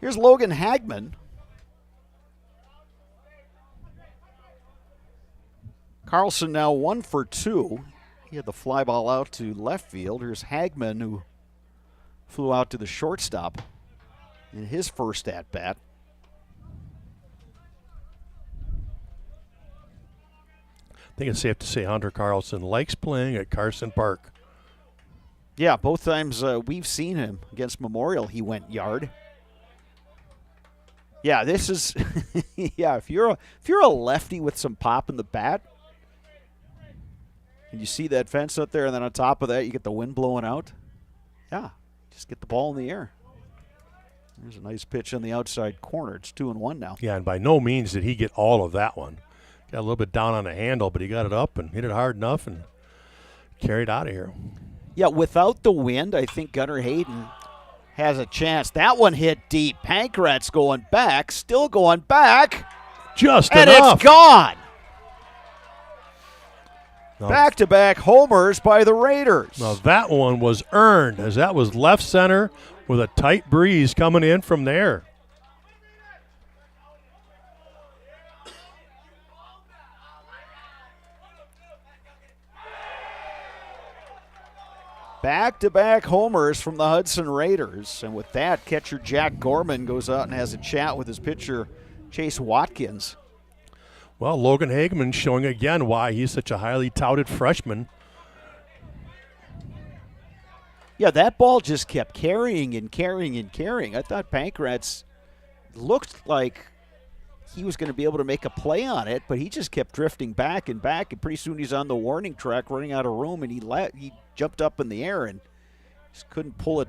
Here's Logan Hagman. Carlson now 1 for 2. He had the fly ball out to left field. Here's Hagman, who flew out to the shortstop in his first at-bat. I think it's safe to say Hunter Carlson likes playing at Carson Park. Yeah, both times we've seen him against Memorial, he went yard. Yeah, this is yeah. If you're a lefty with some pop in the bat, and you see that fence out there, and then on top of that, you get the wind blowing out. Yeah, just get the ball in the air. There's a nice pitch on the outside corner. It's 2-1 now. Yeah, and by no means did he get all of that one. Got a little bit down on the handle, but he got it up and hit it hard enough and carried out of here. Yeah, without the wind, I think Gunnar Hayden has a chance. That one hit deep. Pankratz going back, still going back. Just and enough. It's gone. No. Back-to-back homers by the Raiders. Now that one was earned, as that was left center with a tight breeze coming in from there. Back-to-back homers from the Hudson Raiders. And with that, catcher Jack Gorman goes out and has a chat with his pitcher, Chase Watkins. Well, Logan Hageman showing again why he's such a highly touted freshman. Yeah, that ball just kept carrying and carrying and carrying. I thought Pankratz looked like he was going to be able to make a play on it, but he just kept drifting back and back, and pretty soon he's on the warning track running out of room, and he jumped up in the air and just couldn't pull it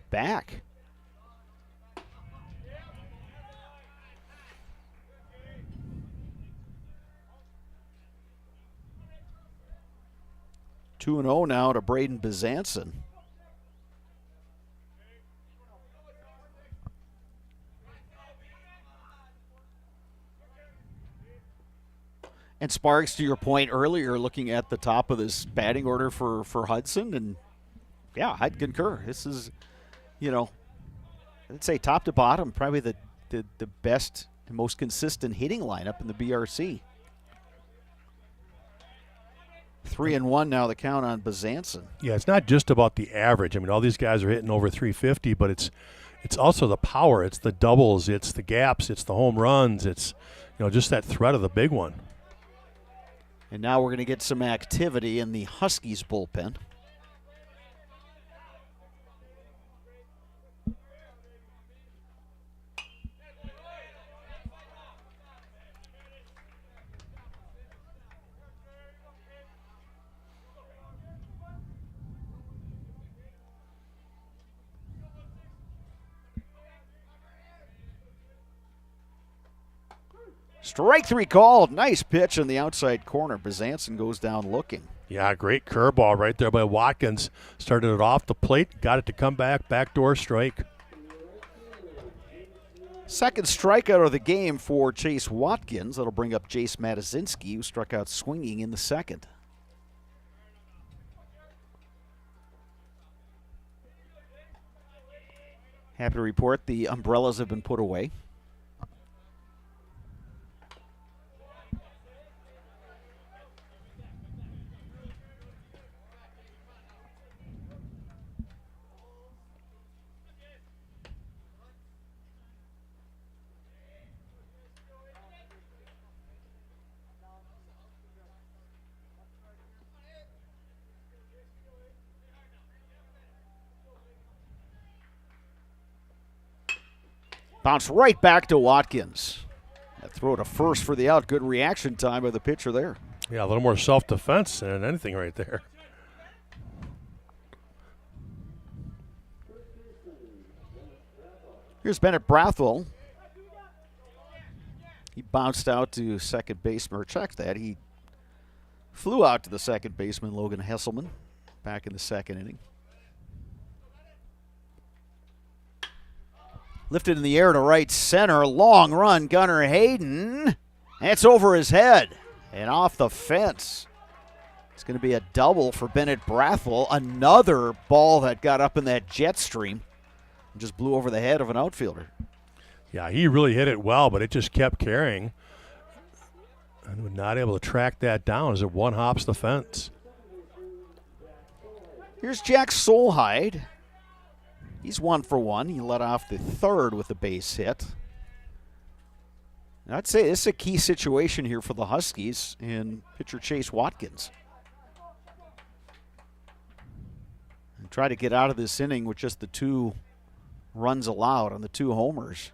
back. Two 2-0 now to Braden Bezanson. And Sparks, to your point earlier, looking at the top of this batting order for Hudson, and yeah, I'd concur. This is, I'd say top to bottom, probably the best and most consistent hitting lineup in the BRC. 3-1 now, the count on Bezanson. Yeah, it's not just about the average. I mean, all these guys are hitting over 350, but it's also the power. It's the doubles. It's the gaps. It's the home runs. It's, just that threat of the big one. And now we're going to get some activity in the Huskies bullpen. Strike three called. Nice pitch on the outside corner. Bezanson goes down looking. Yeah, great curveball right there by Watkins. Started it off the plate, got it to come back, backdoor strike. Second strikeout of the game for Chase Watkins. That'll bring up Jace Matazinski, who struck out swinging in the second. Happy to report the umbrellas have been put away. Bounce right back to Watkins. That throw to first for the out. Good reaction time by the pitcher there. Yeah, a little more self-defense than anything right there. Here's Bennett Brathwell. He bounced out to second baseman, or checked that. He flew out to the second baseman, Logan Hesselman, back in the second inning. Lifted in the air to right center. Long run, Gunnar Hayden. That's over his head and off the fence. It's going to be a double for Bennett Brathwell. Another ball that got up in that jet stream and just blew over the head of an outfielder. Yeah, he really hit it well, but it just kept carrying. And was not able to track that down as it one hops the fence. Here's Jack Solheide. He's 1 for 1. He led off the third with a base hit. And I'd say this is a key situation here for the Huskies and pitcher Chase Watkins. And try to get out of this inning with just the 2 runs allowed on the 2 homers.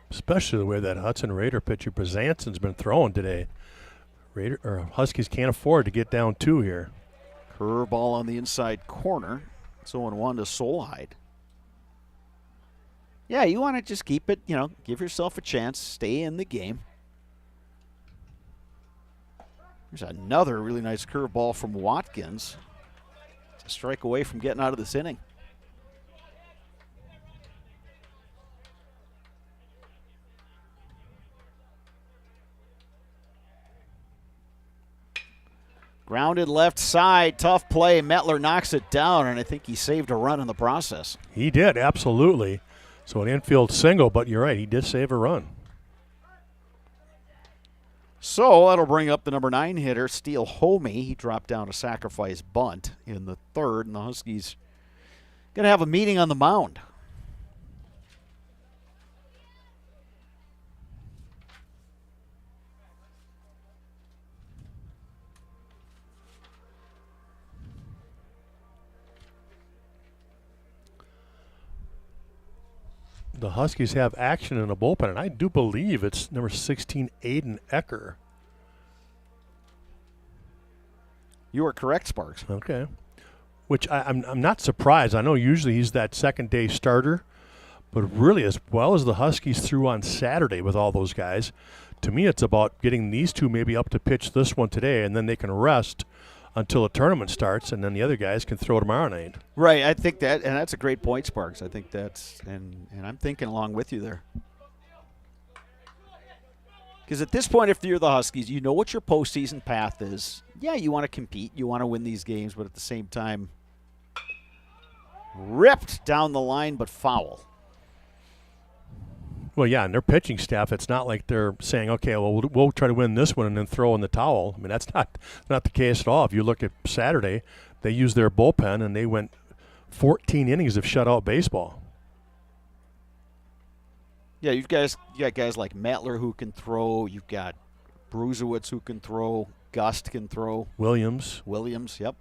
Especially the way that Hudson Raider pitcher Bezanson's been throwing today. Huskies can't afford to get down 2 here. Curveball on the inside corner. It's 0-1 to Solheid. Yeah, you want to just keep it, give yourself a chance, stay in the game. There's another really nice curveball from Watkins. It's a strike away from getting out of this inning. Grounded left side, tough play. Metler knocks it down, and I think he saved a run in the process. He did, absolutely. So an infield single, but you're right, he did save a run. So that'll bring up the number 9 hitter, Steele Homey. He dropped down a sacrifice bunt in the third, and the Huskies going to have a meeting on the mound. The Huskies have action in the bullpen, and I do believe it's number 16, Aiden Ecker. You are correct, Sparks. Okay. Which I'm not surprised. I know usually he's that second-day starter, but really as well as the Huskies threw on Saturday with all those guys, to me it's about getting these two maybe up to pitch this one today, and then they can rest until the tournament starts, and then the other guys can throw tomorrow night. Right, I think that, and that's a great point, Sparks. I think that's, and I'm thinking along with you there. Because at this point, if you're the Huskies, you know what your postseason path is. Yeah, you want to compete, you want to win these games, but at the same time, ripped down the line, but foul. Well, yeah, and their pitching staff, it's not like they're saying, okay, well, we'll try to win this one and then throw in the towel. I mean, that's not the case at all. If you look at Saturday, they used their bullpen, and they went 14 innings of shutout baseball. Yeah, you got guys like Matler who can throw. You've got Bruzewicz who can throw. Gust can throw. Williams, yep.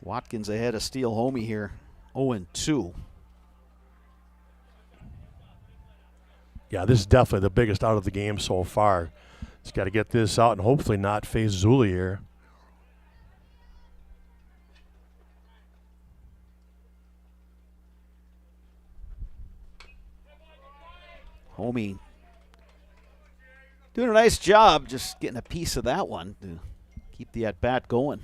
Watkins ahead of Steele Homey here, 0-2. Yeah, this is definitely the biggest out of the game so far. He's got to get this out and hopefully not face Zuli here. Homey doing a nice job just getting a piece of that one to keep the at-bat going.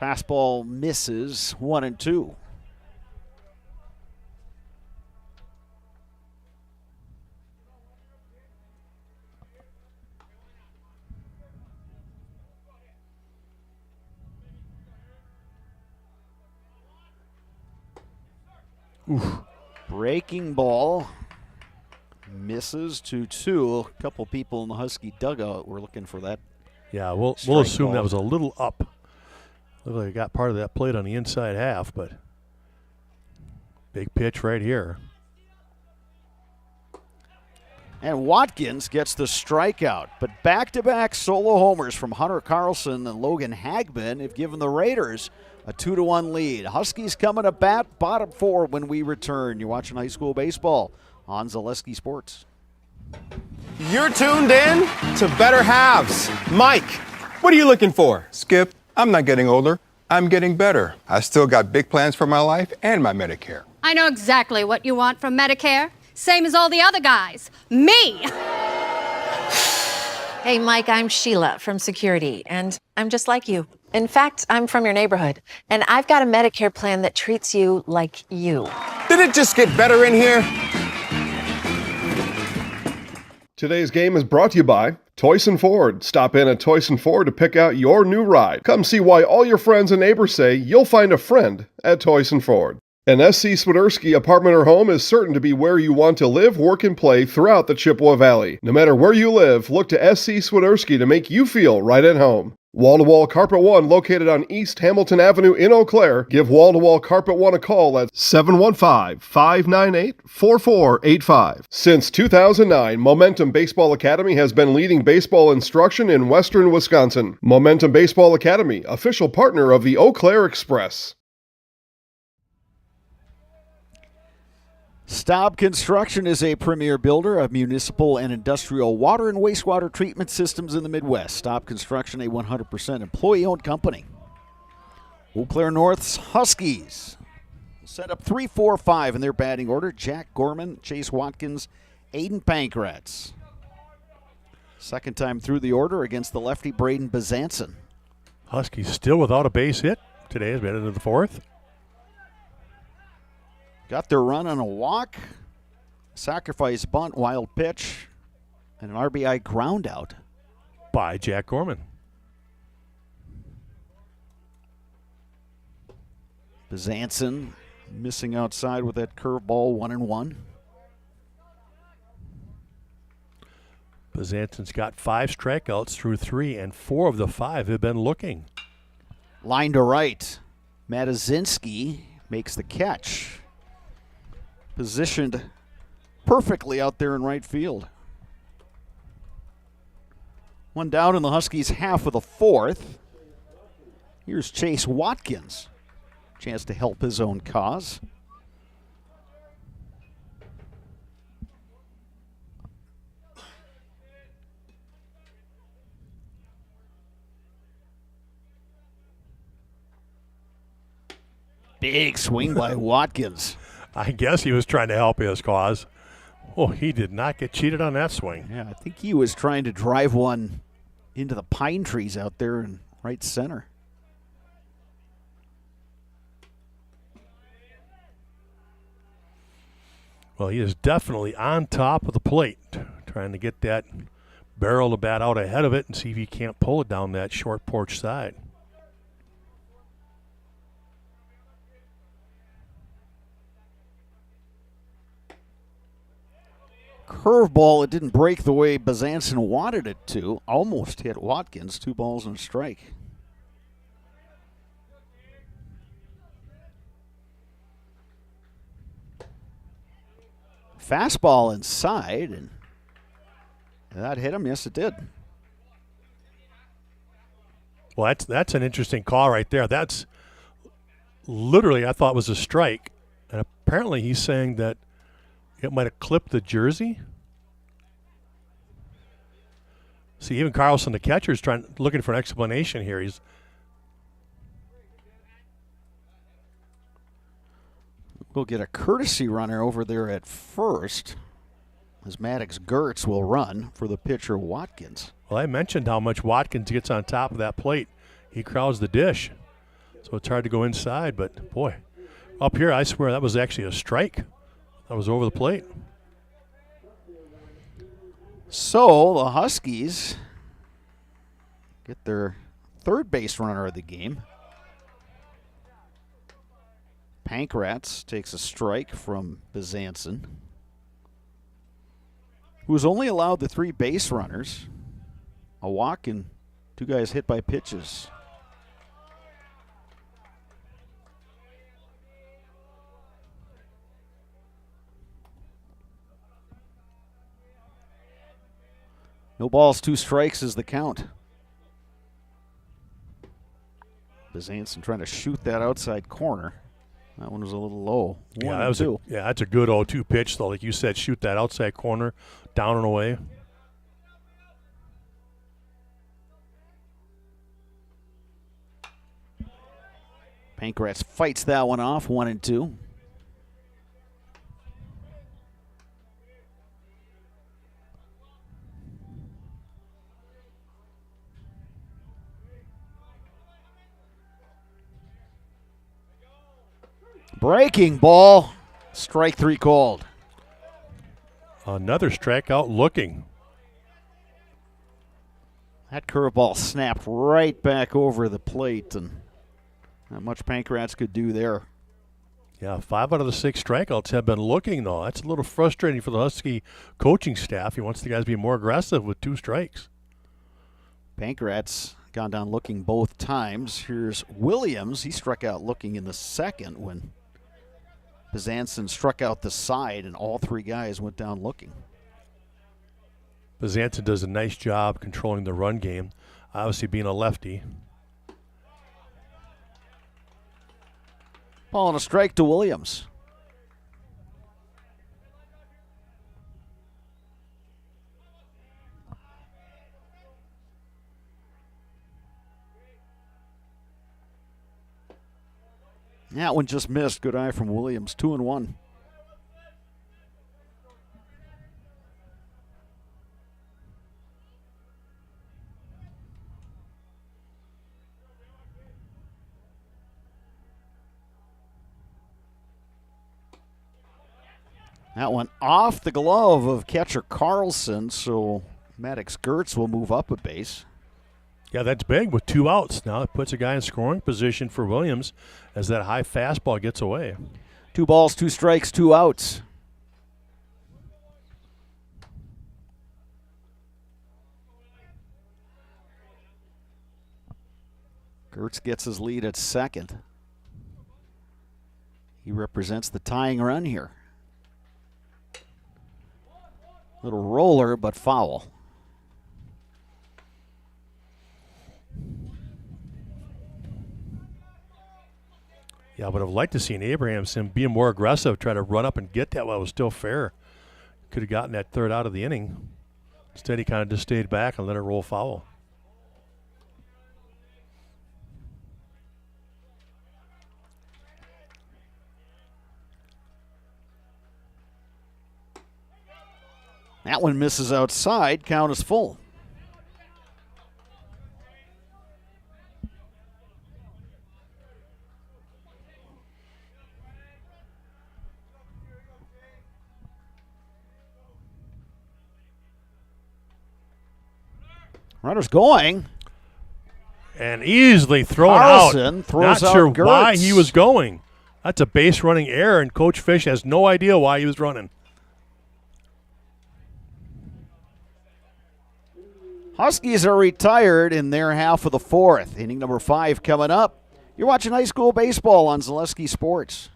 Fastball misses, 1-2. Oof. Breaking ball misses, 2-2. A couple people in the Husky dugout were looking for that. Yeah, we'll assume that was a little up. Looked like I got part of that plate on the inside half, but big pitch right here. And Watkins gets the strikeout, but back-to-back solo homers from Hunter Carlson and Logan Hagman have given the Raiders a 2-1 lead. Huskies coming to bat, bottom 4 when we return. You're watching high school baseball on Zaleski Sports. You're tuned in to Better Halves. Mike, what are you looking for? Skip, I'm not getting older. I'm getting better. I still got big plans for my life and my Medicare. I know exactly what you want from Medicare. Same as all the other guys. Me! Hey, Mike, I'm Sheila from Security, and I'm just like you. In fact, I'm from your neighborhood, and I've got a Medicare plan that treats you like you. Did it just get better in here? Today's game is brought to you by Toyson Ford. Stop in at Toyson Ford to pick out your new ride. Come see why all your friends and neighbors say you'll find a friend at Toyson Ford. An SC Swiderski apartment or home is certain to be where you want to live, work, and play throughout the Chippewa Valley. No matter where you live, look to SC Swiderski to make you feel right at home. Wall to Wall Carpet One, located on East Hamilton Avenue in Eau Claire. Give Wall to Wall Carpet One a call at 715-598-4485. Since 2009, Momentum Baseball Academy has been leading baseball instruction in western Wisconsin. Momentum Baseball Academy, official partner of the Eau Claire Express. Staub Construction is a premier builder of municipal and industrial water and wastewater treatment systems in the Midwest. Staub Construction, a 100% employee-owned company. Eau Claire North's Huskies set up 3-4-5 in their batting order. Jack Gorman, Chase Watkins, Aiden Pankratz. Second time through the order against the lefty Braden Bezanson. Huskies still without a base hit today as we head into the fourth. Got their run on a walk, sacrifice bunt, wild pitch, and an RBI ground out by Jack Gorman. Bezanson missing outside with that curveball, 1-1. Bezanson's got 5 strikeouts through 3, and 4 of the 5 have been looking. Line to right. Matazinski makes the catch. Positioned perfectly out there in right field. One down in the Huskies' half of the fourth. Here's Chase Watkins. Chance to help his own cause. Big swing by Watkins. I guess he was trying to help his cause. Oh, he did not get cheated on that swing. Yeah, I think he was trying to drive one into the pine trees out there in right center. Well, he is definitely on top of the plate, trying to get that barrel of the bat out ahead of it and see if he can't pull it down that short porch side. Curveball, it didn't break the way Bezanson wanted it to. Almost hit Watkins, 2 balls and a strike. Fastball inside, and that hit him. Yes, it did. Well, that's an interesting call right there. That's literally, I thought, was a strike. And apparently he's saying that it might have clipped the jersey. See, even Carlson, the catcher, is looking for an explanation here. We'll get a courtesy runner over there at first, as Maddox Gertz will run for the pitcher Watkins. Well, I mentioned how much Watkins gets on top of that plate. He crowds the dish, so it's hard to go inside. But, boy, up here, I swear that was actually a strike. That was over the plate. So the Huskies get their third base runner of the game. Pankratz takes a strike from Bezanson, who's only allowed the 3 base runners, a walk, and 2 guys hit by pitches. No balls, 2 strikes is the count. Bezanson trying to shoot that outside corner. That one was a little low. Yeah, that's a good 0-2 pitch, though. Like you said, shoot that outside corner, down and away. Pankratz fights that one off, 1-2. Breaking ball. Strike 3 called. Another strikeout looking. That curveball snapped right back over the plate, and not much Pankratz could do there. Yeah, 5 out of the 6 strikeouts have been looking, though. That's a little frustrating for the Husky coaching staff. He wants the guys to be more aggressive with 2 strikes. Pankratz Gone down looking both times. Here's Williams. He struck out looking in the second when Bezanson struck out the side, and all three guys went down looking. Bezanson does a nice job controlling the run game, obviously being a lefty. Ball and a strike to Williams. That one just missed. Good eye from Williams. 2-1. That one off the glove of catcher Carlson, so Maddox Gertz will move up a base. Yeah, that's big with 2 outs. Now it puts a guy in scoring position for Williams as that high fastball gets away. 2 balls, 2 strikes, 2 outs. Gertz gets his lead at second. He represents the tying run here. Little roller, but foul. Yeah, I would have liked to seen Abrahamson being more aggressive, try to run up and get that while it was still fair. Could have gotten that third out of the inning. Instead, he kind of just stayed back and let it roll foul. That one misses outside. Count is full. Runner's going. And easily thrown Carlson out. Throws Not out sure Gertz. why he was going. That's a base running error, and Coach Fish has no idea why he was running. Huskies are retired in their half of the fourth. Inning number 5 coming up. You're watching high school baseball on Zaleski Sports.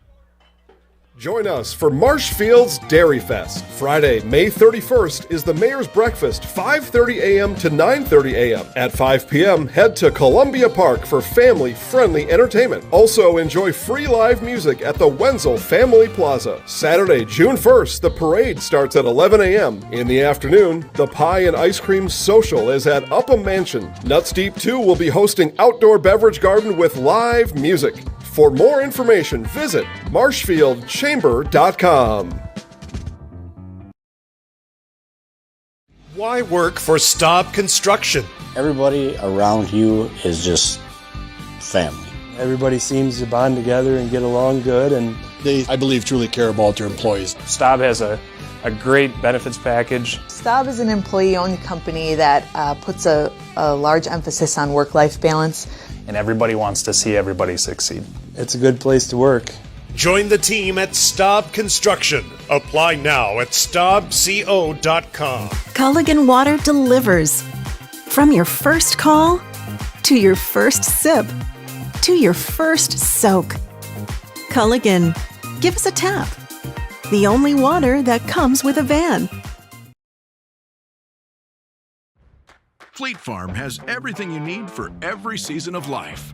Join us for Marshfield's Dairy Fest. Friday, May 31st is the Mayor's Breakfast, 5:30 a.m. to 9:30 a.m. At 5 p.m., head to Columbia Park for family-friendly entertainment. Also, enjoy free live music at the Wenzel Family Plaza. Saturday, June 1st, the parade starts at 11 a.m. In the afternoon, the Pie and Ice Cream Social is at Upham Mansion. Nuts Deep 2 will be hosting outdoor beverage garden with live music. For more information, visit marshfieldchamber.com. Why work for Staub Construction? Everybody around you is just family. Everybody seems to bond together and get along good, and They, I believe, truly care about their employees. Staub has a great benefits package. Staub is an employee-owned company that puts a large emphasis on work-life balance. And everybody wants to see everybody succeed. it's a good place to work. Join the team at Staub Construction. Apply now at staubco.com. Culligan Water delivers. From your first call, to your first sip, to your first soak. Culligan, give us a tap. The only water that comes with a van. Fleet Farm has everything you need for every season of life.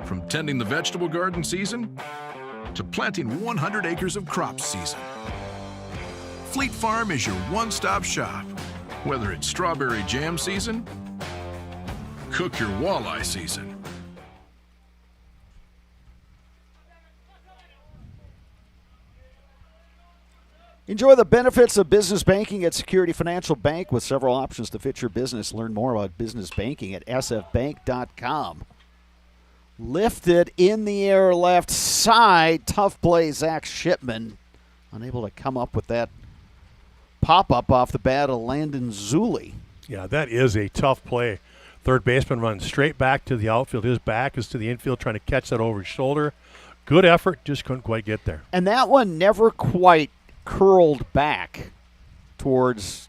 From tending the vegetable garden season to planting 100 acres of crops season. Fleet Farm is your one-stop shop. Whether it's strawberry jam season, cook your walleye season. Enjoy the benefits of business banking at Security Financial Bank with several options to fit your business. Learn more about business banking at sfbank.com. Lifted in the air left side. Tough play, Zach Shipman. Unable to come up with that pop-up off the bat of Landon Zuli. Yeah, that is a tough play. Third baseman runs straight back to the outfield. His back is to the infield trying to catch that over his shoulder. Good effort, just couldn't quite get there. And that one never quite curled back towards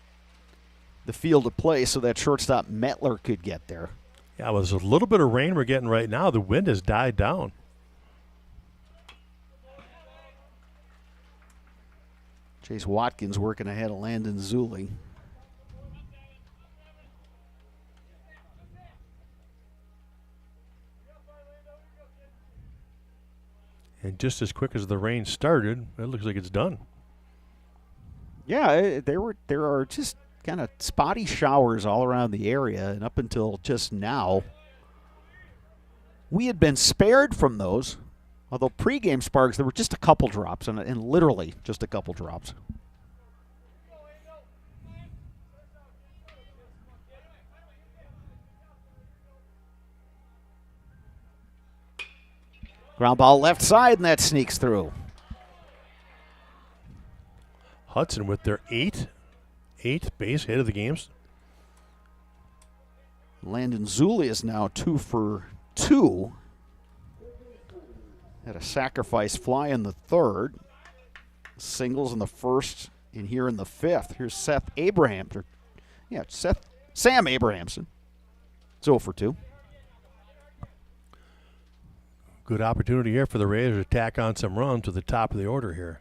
the field of play so that shortstop Metler could get there. Yeah, well, there's a little bit of rain we're getting right now. The wind has died down. Chase Watkins working ahead of Landon Zuli. And just as quick as the rain started, it looks like it's done. Yeah, there are just kind of spotty showers all around the area, and up until just now, we had been spared from those. Although pregame sparks, there were just a couple drops, and literally just a couple drops. Ground ball left side, and that sneaks through. Hudson with their eighth base hit of the games. Landon Zuli is now 2 for 2. Had a sacrifice fly in the third. Singles in the first, and here in the fifth. Here's Sam Abrahamson. It's 0 for 2. Good opportunity here for the Raiders to tack on some runs to the top of the order here.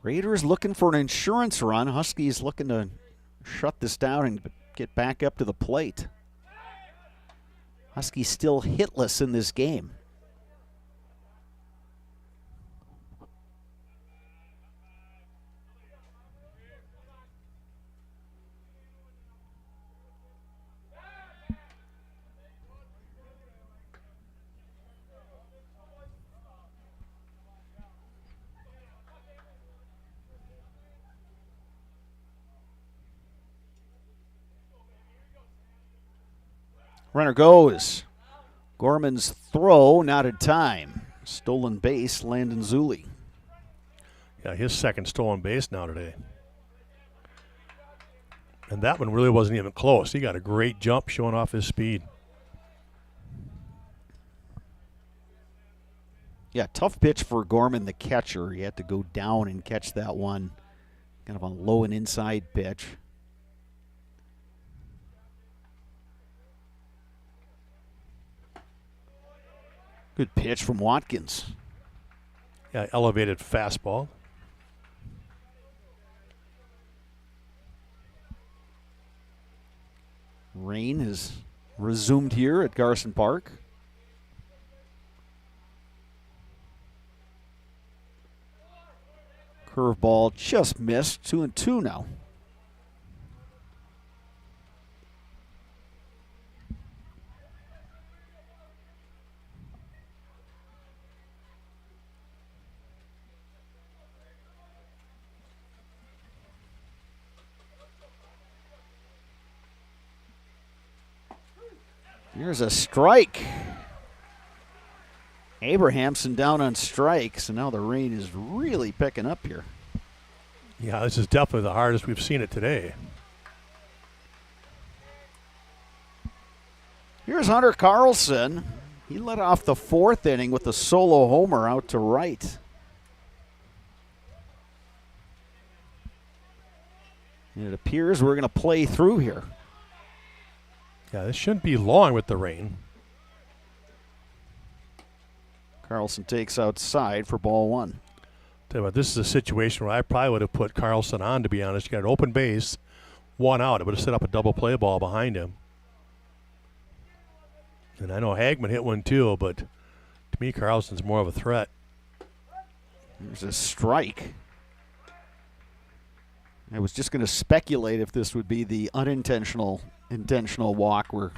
Raiders looking for an insurance run. Huskies looking to shut this down and get back up to the plate. Huskies still hitless in this game. Runner goes. Gorman's throw, not in time. Stolen base, Landon Zuli. Yeah, his second stolen base now today. And that one really wasn't even close. He got a great jump showing off his speed. Yeah, tough pitch for Gorman, the catcher. He had to go down and catch that one. Kind of a low and inside pitch. Good pitch from Watkins. Yeah, elevated fastball. Rain has resumed here at Garson Park. Curveball just missed. 2-2 now. Here's a strike. Abrahamson down on strikes, and now the rain is really picking up here. Yeah, this is definitely the hardest we've seen it today. Here's Hunter Carlson. He led off the fourth inning with a solo homer out to right. And it appears we're going to play through here. Yeah, this shouldn't be long with the rain. Carlson takes outside for ball one. Tell you what, this is a situation where I probably would have put Carlson on, to be honest. You got an open base, one out. It would have set up a double play ball behind him. And I know Hagman hit one too, but to me, Carlson's more of a threat. There's a strike. I was just going to speculate if this would be the intentional walk where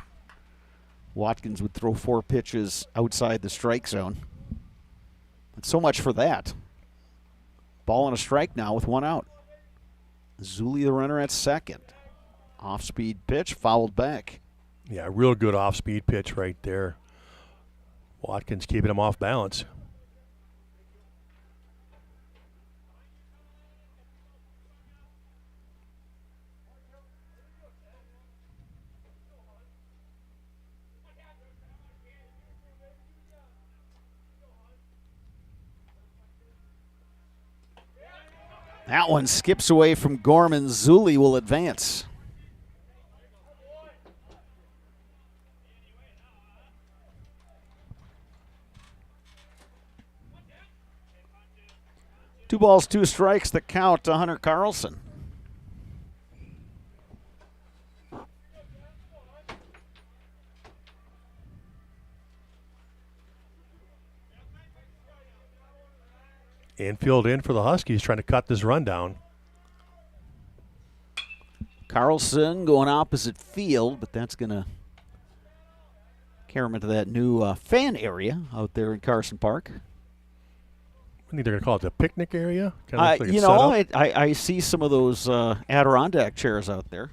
Watkins would throw 4 pitches outside the strike zone. But so much for that. Ball and a strike now with 1 out. Zuli the runner at second. Off-speed pitch, fouled back. Yeah, real good off-speed pitch right there. Watkins keeping him off balance. That one skips away from Gorman. Zuli will advance. Two balls, two strikes, the count to Hunter Carlson. Infield in for the Huskies, trying to cut this run down. Carlson going opposite field, but that's going to carry him into that new fan area out there in Carson Park. I think they're going to call it the picnic area. Kind of looks like I see some of those Adirondack chairs out there.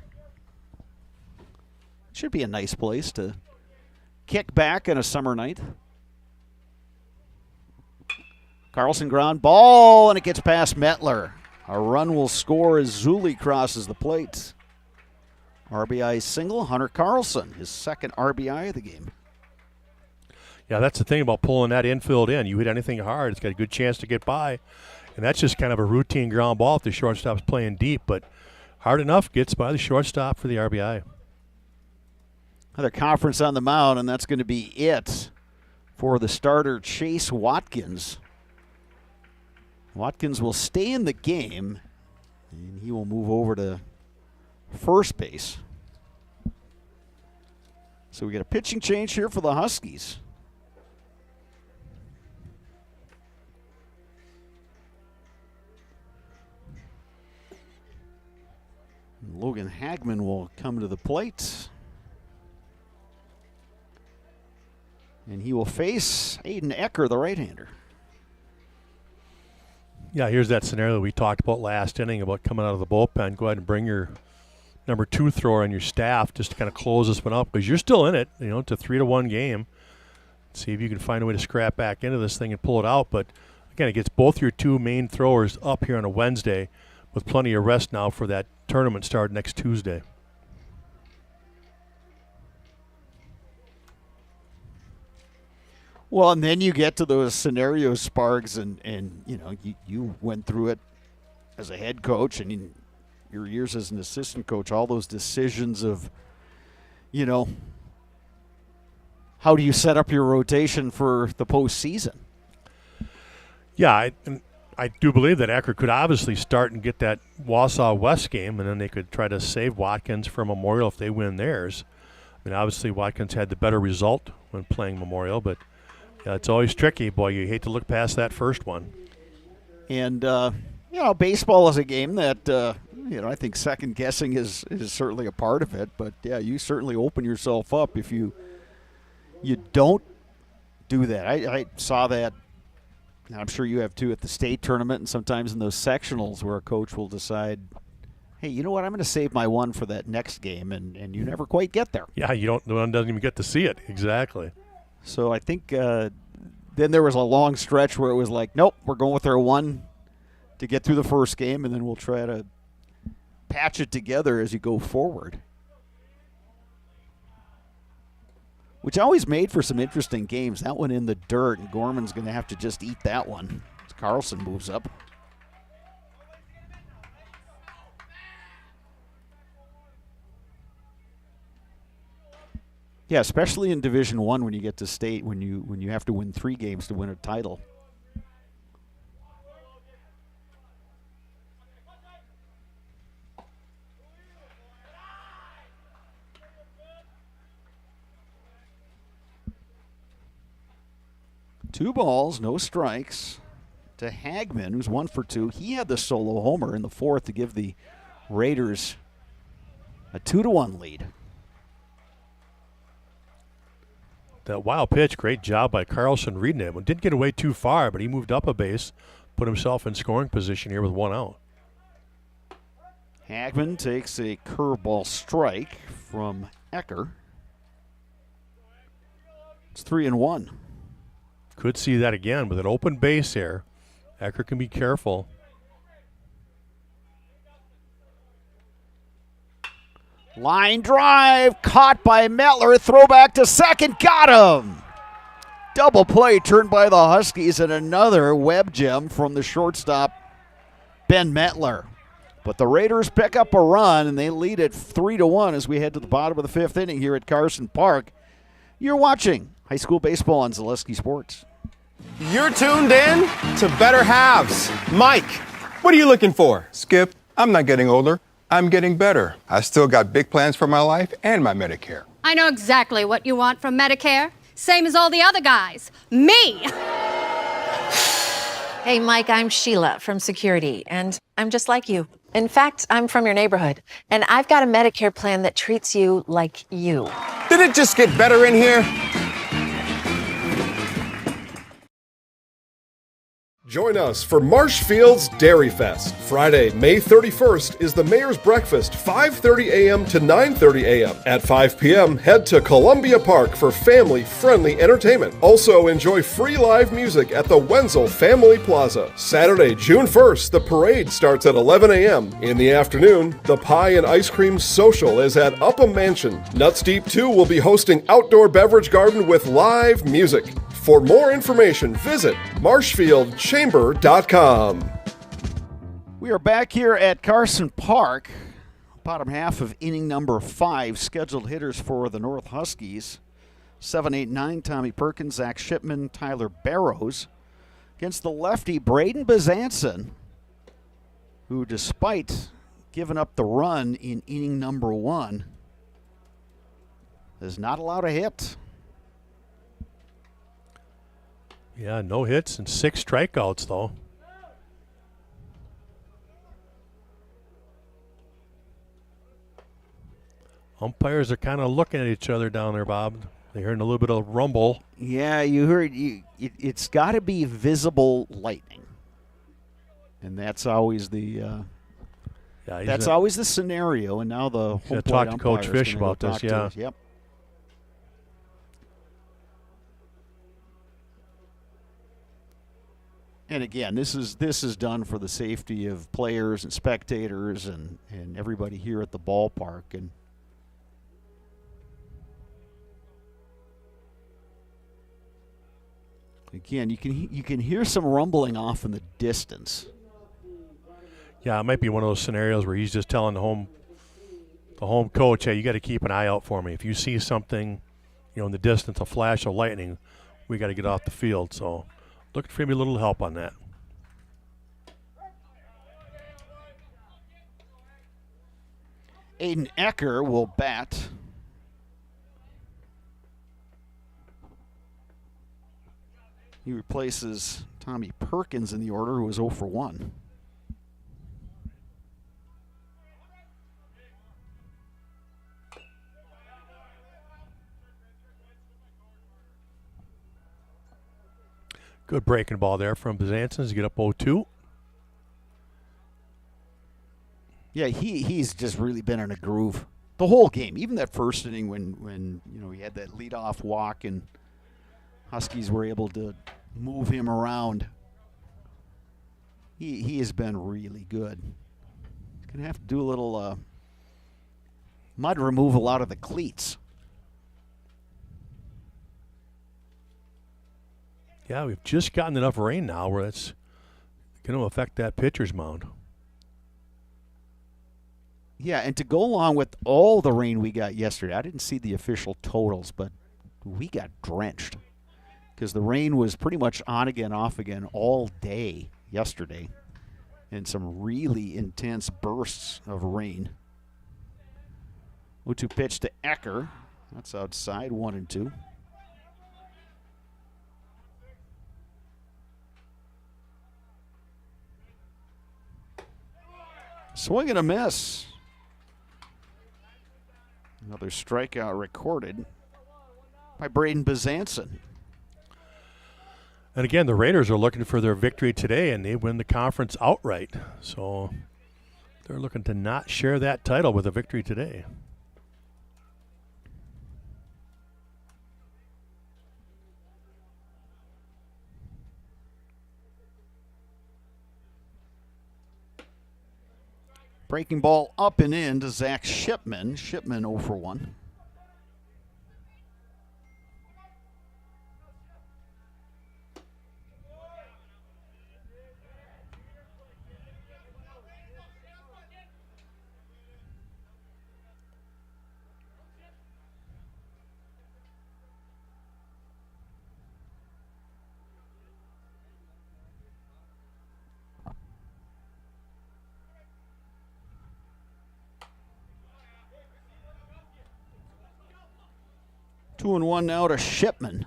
Should be a nice place to kick back on a summer night. Carlson ground ball, and it gets past Metler. A run will score as Zuli crosses the plate. RBI single, Hunter Carlson, his second RBI of the game. Yeah, that's the thing about pulling that infield in. You hit anything hard, it's got a good chance to get by. And that's just kind of a routine ground ball if the shortstop's playing deep. But hard enough, gets by the shortstop for the RBI. Another conference on the mound, and that's going to be it for the starter, Chase Watkins. Watkins will stay in the game, and he will move over to first base. So we get a pitching change here for the Huskies. Logan Hagman will come to the plate. And he will face Aiden Ecker, the right-hander. Yeah, here's that scenario we talked about last inning about coming out of the bullpen. Go ahead and bring your number 2 thrower on your staff just to kind of close this one up because you're still in it. You know, it's a 3-1 game. See if you can find a way to scrap back into this thing and pull it out. But again, it gets both your 2 main throwers up here on a Wednesday with plenty of rest now for that tournament start next Tuesday. Well, and then you get to those scenarios, Sparks, and you know, you went through it as a head coach and in your years as an assistant coach, all those decisions of, you know, how do you set up your rotation for the postseason? Yeah, I do believe that Ecker could obviously start and get that Wausau West game, and then they could try to save Watkins for Memorial if they win theirs. I mean, obviously Watkins had the better result when playing Memorial, but yeah, it's always tricky. Boy, you hate to look past that first one. And, you know, baseball is a game that, you know, I think second guessing is certainly a part of it. But, yeah, you certainly open yourself up if you don't do that. I saw that, and I'm sure you have too, at the state tournament and sometimes in those sectionals where a coach will decide, hey, you know what, I'm going to save my one for that next game, and you never quite get there. Yeah, the one doesn't even get to see it. Exactly. So I think then there was a long stretch where it was like, nope, we're going with our one to get through the first game, and then we'll try to patch it together as you go forward. Which always made for some interesting games. That one in the dirt, and Gorman's going to have to just eat that one as Carlson moves up. Yeah, especially in Division I when you get to state, when you have to win 3 games to win a title. Two balls, no strikes to Hagman, who's 1 for 2. He had the solo homer in the 4th to give the Raiders a 2-1 lead. That wild pitch, great job by Carlson reading it. Didn't get away too far, but he moved up a base, put himself in scoring position here with 1 out. Hagman takes a curveball strike from Ecker. It's 3-1. Could see that again with an open base here. Ecker can be careful. Line drive, caught by Metler. Throwback to second, got him. Double play turned by the Huskies, and another web gem from the shortstop, Ben Metler. But the Raiders pick up a run, and they lead it 3-1 as we head to the bottom of the fifth inning here at Carson Park. You're watching high school baseball on Zaleski Sports. You're tuned in to Better Halves. Mike, what are you looking for? Skip, I'm not getting older. I'm getting better. I still got big plans for my life and my Medicare. I know exactly what you want from Medicare. Same as all the other guys. Me! Hey, Mike, I'm Sheila from Security, and I'm just like you. In fact, I'm from your neighborhood, and I've got a Medicare plan that treats you like you. Did it just get better in here? Join us for Marshfield's Dairy Fest. Friday, May 31st is the Mayor's Breakfast, 5:30 a.m. to 9:30 a.m. At 5 p.m., head to Columbia Park for family-friendly entertainment. Also, enjoy free live music at the Wenzel Family Plaza. Saturday, June 1st, the parade starts at 11 a.m. In the afternoon, the Pie and Ice Cream Social is at Upham Mansion. Nuts Deep 2 will be hosting outdoor beverage garden with live music. For more information, visit marshfieldchamber.com. We are back here at Carson Park, bottom half of inning number 5. Scheduled hitters for the North Huskies: 7, 8, 9, Tommy Perkins, Zach Shipman, Tyler Barrows. Against the lefty, Braden Bezanson, who, despite giving up the run in inning number 1, has not allowed a hit. Yeah, no hits and 6 strikeouts, though. Umpires are kind of looking at each other down there, Bob. They're hearing a little bit of rumble. Yeah, you heard. It's got to be visible lightning, and that's always the. That's always the scenario. And now the home plate talk to umpire Coach is Fish gonna about go this. talk to Yeah. us. Yep. And again, this is done for the safety of players and spectators and everybody here at the ballpark. And again, you can hear some rumbling off in the distance. Yeah, it might be one of those scenarios where he's just telling the home coach, hey, you got to keep an eye out for me. If you see something, in the distance, a flash of lightning, we got to get off the field. So looking for maybe a little help on that. Aiden Ecker will bat. He replaces Tommy Perkins in the order, who was 0 for 1. Good breaking ball there from Bezanson to get up 0-2. Yeah, he's just really been in a groove the whole game. Even that first inning when he had that leadoff walk and Huskies were able to move him around. He has been really good. He's going to have to do a little mud removal out of the cleats. Yeah, we've just gotten enough rain now where it's going to affect that pitcher's mound. Yeah, and to go along with all the rain we got yesterday, I didn't see the official totals, but we got drenched because the rain was pretty much on again, off again all day yesterday, and some really intense bursts of rain. 0-2 pitch to Ecker. That's outside, 1-2. Swing and a miss. Another strikeout recorded by Braden Bezanson. And again, the Raiders are looking for their victory today, and they win the conference outright. So they're looking to not share that title with a victory today. Breaking ball up and in to Zach Shipman. Shipman 0 for 1. 2-1 now to Shipman.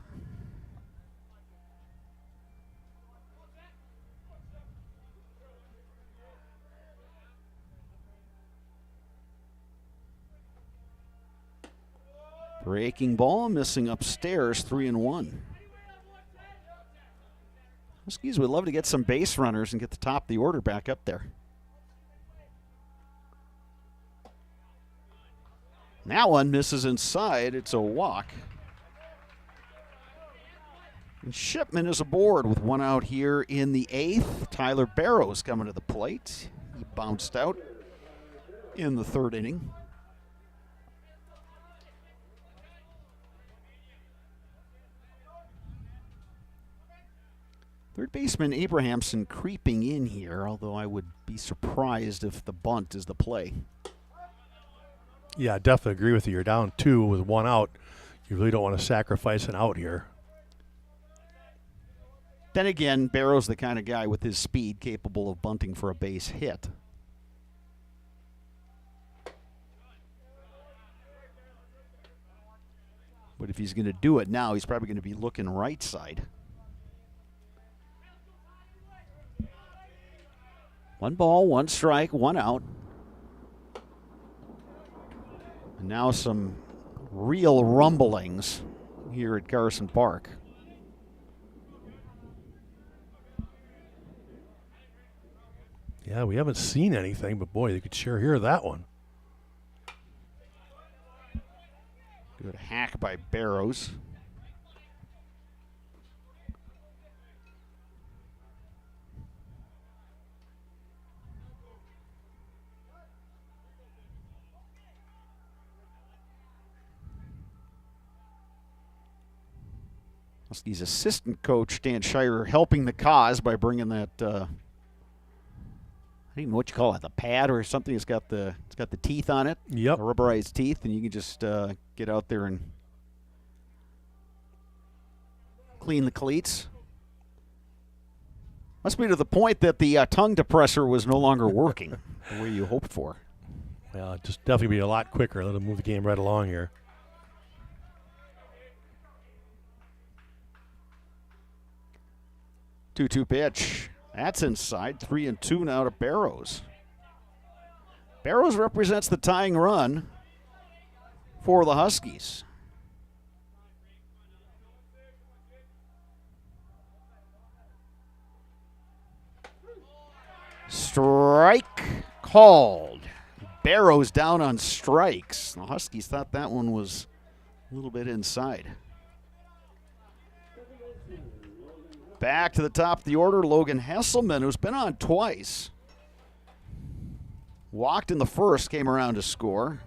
Breaking ball, missing upstairs, 3-1. Huskies would love to get some base runners and get the top of the order back up there. That one misses inside. It's a walk. And Shipman is aboard with one out here in the 8th. Tyler Barrows coming to the plate. He bounced out in the 3rd inning. Third baseman Abrahamson creeping in here, although I would be surprised if the bunt is the play. Yeah, I definitely agree with you. You're down 2 with 1 out. You really don't want to sacrifice an out here. Then again, Barrow's the kind of guy with his speed capable of bunting for a base hit. But if he's going to do it now, he's probably going to be looking right side. 1 ball, 1 strike, 1 out. And now some real rumblings here at Carson Park. Yeah, we haven't seen anything, but boy, you could sure hear that one. Good hack by Barrows. Huskies assistant coach Dan Shire helping the cause by bringing that I don't even know what you call it, the pad or something. It's got the teeth on it. Yep. The rubberized teeth, and you can just get out there and clean the cleats. Must be to the point that the tongue depressor was no longer working the way you hoped for. Well, it just definitely be a lot quicker. Let them move the game right along here. 2-2 pitch. That's inside. 3-2 now to Barrows. Barrows represents the tying run for the Huskies. Strike called. Barrows down on strikes. The Huskies thought that one was a little bit inside. Back to the top of the order, Logan Hesselman, who's been on twice. Walked in the 1st, came around to score.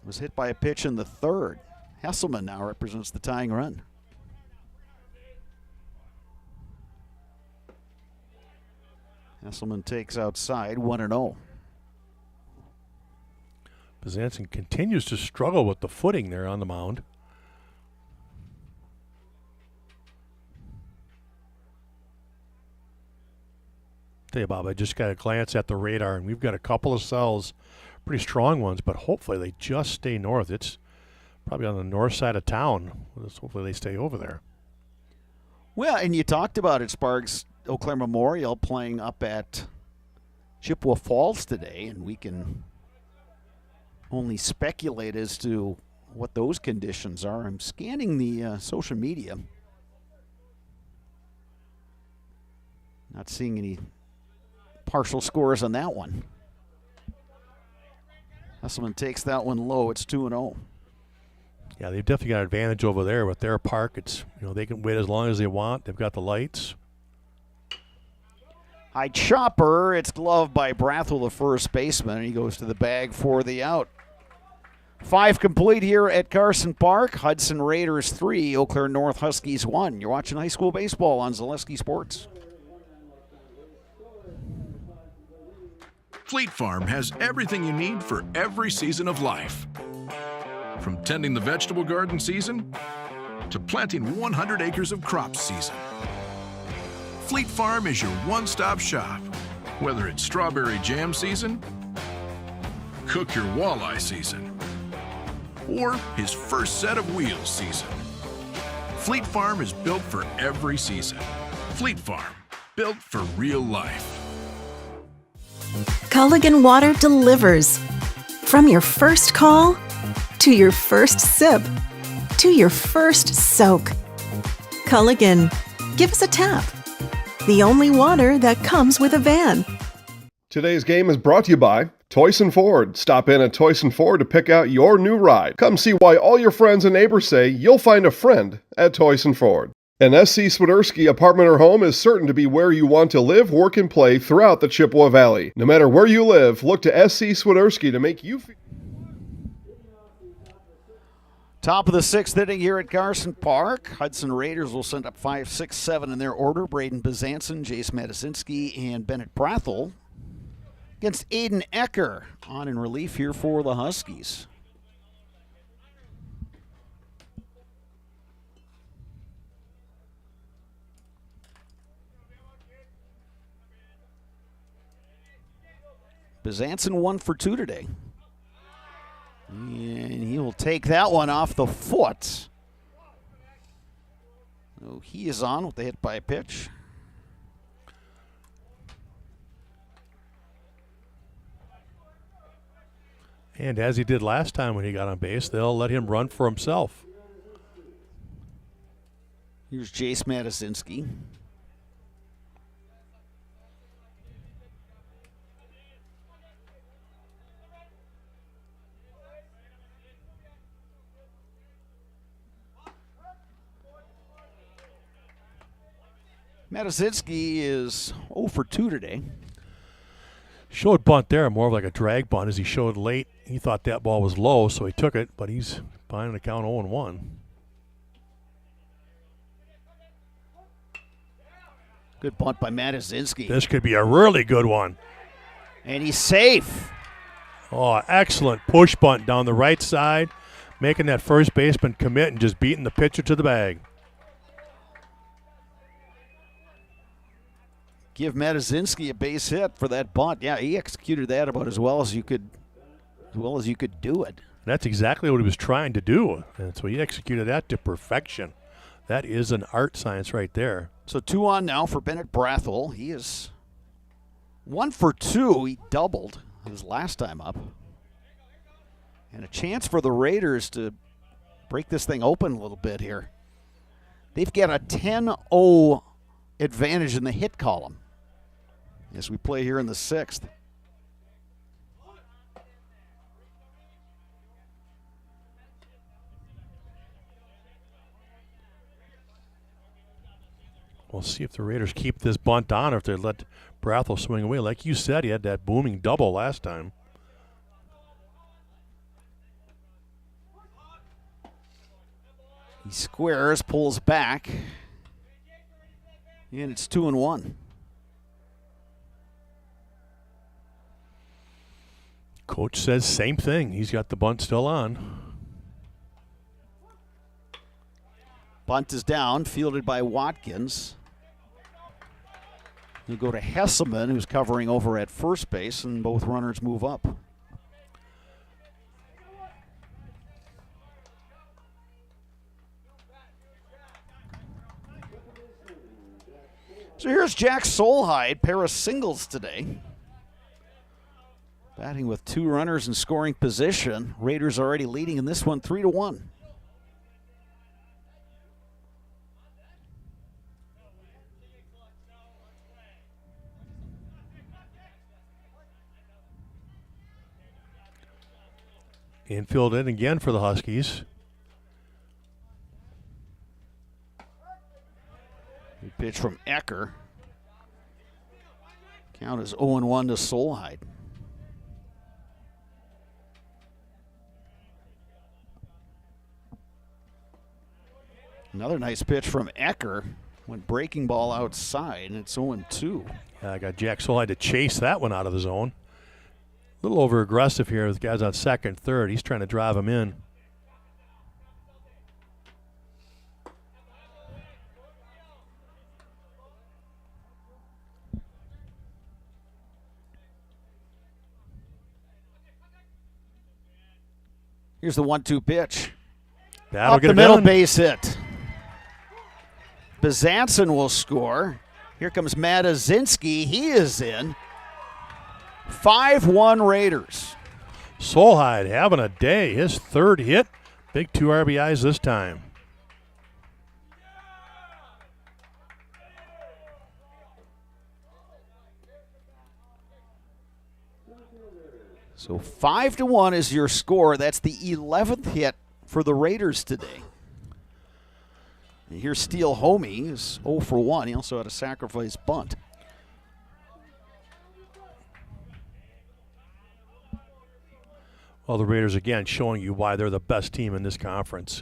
Was hit by a pitch in the 3rd. Hesselman now represents the tying run. Hesselman takes outside, 1-0. Bezanson continues to struggle with the footing there on the mound. Tell you, Bob, I just got a glance at the radar, and we've got a couple of cells, pretty strong ones, but hopefully they just stay north. It's probably on the north side of town. Hopefully they stay over there. Well, and you talked about it, Sparks. Eau Claire Memorial playing up at Chippewa Falls today, and we can only speculate as to what those conditions are. I'm scanning the social media. Not seeing any partial scores on that one. Hesselman takes that one low. It's 2-0. Yeah, they've definitely got an advantage over there with their park. It's, they can wait as long as they want. They've got the lights. High chopper. It's gloved by Brathwell, the first baseman, and he goes to the bag for the out. 5 complete here at Carson Park. Hudson Raiders 3, Eau Claire North Huskies 1. You're watching high school baseball on Zaleski Sports. Fleet Farm has everything you need for every season of life. From tending the vegetable garden season to planting 100 acres of crops season. Fleet Farm is your one-stop shop. Whether it's strawberry jam season, cook your walleye season, or his first set of wheels season. Fleet Farm is built for every season. Fleet Farm, built for real life. Culligan Water delivers. From your first call, to your first sip, to your first soak. Culligan, give us a tap. The only water that comes with a van. Today's game is brought to you by Toyson Ford. Stop in at Toyson Ford to pick out your new ride. Come see why all your friends and neighbors say you'll find a friend at Toyson Ford. An SC Swiderski apartment or home is certain to be where you want to live, work, and play throughout the Chippewa Valley. No matter where you live, look to SC Swiderski to make you feel... Top of the sixth inning here at Carson Park. Hudson Raiders will send up 5, 6, 7 in their order. Braden Bezanson, Jace Matasinski, and Bennett Brathel against Aiden Ecker on in relief here for the Huskies. Bezanson 1 for 2 today. And he will take that one off the foot. So he is on with the hit by a pitch. And as he did last time when he got on base, they'll let him run for himself. Here's Jace Matasinski. Matasinski is 0 for 2 today. Showed bunt there, more of like a drag bunt as he showed late. He thought that ball was low, so he took it, but he's behind the count 0-1. Good bunt by Matasinski. This could be a really good one. And he's safe. Oh, excellent push bunt down the right side, making that first baseman commit and just beating the pitcher to the bag. Give Matasinski a base hit for that bunt. Yeah, he executed that about as well as you could do it. That's exactly what he was trying to do, and so he executed that to perfection. That is an art science right there. So 2 on now for Bennett Brathel. He is 1 for 2. He doubled his last time up. And a chance for the Raiders to break this thing open a little bit here. They've got a 10-0 advantage in the hit column as we play here in the 6th. We'll see if the Raiders keep this bunt on or if they let Brathel swing away. Like you said, he had that booming double last time. He squares, pulls back, and it's 2-1. Coach says same thing. He's got the bunt still on. Bunt is down, fielded by Watkins. You go to Hesselman, who's covering over at first base, and both runners move up. So here's Jack Solheid, pair of singles today. Batting with 2 runners in scoring position. Raiders already leading in this one 3-1. Infield in again for the Huskies. Good pitch from Ecker. Count is 0-1 to Solheid. Another nice pitch from Ecker. Went breaking ball outside, and it's 0-2. Yeah, I got Jack Solheid to chase that one out of the zone. A little over aggressive here with guys on second, third. He's trying to drive him in. Here's the 1-2 pitch. That'll Up get the it middle, done. base hit. Bezanson will score. Here comes Matazinski. He is in. 5-1 Raiders. Solheim having a day. His third hit. Big 2 RBIs this time. So 5-1 is your score. That's the 11th hit for the Raiders today. And here's Steele Homey, who's 0 for 1. He also had a sacrifice bunt. Well, the Raiders again showing you why they're the best team in this conference.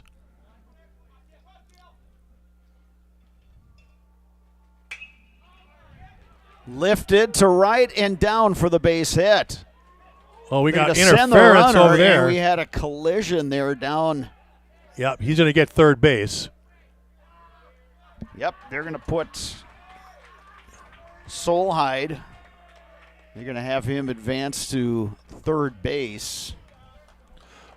Lifted to right and down for the base hit. Oh, we got Send the interference runner, over there. And we had a collision there down. Yep, he's going to get third base. Yep, they're going to put Solheim. They're going to have him advance to third base.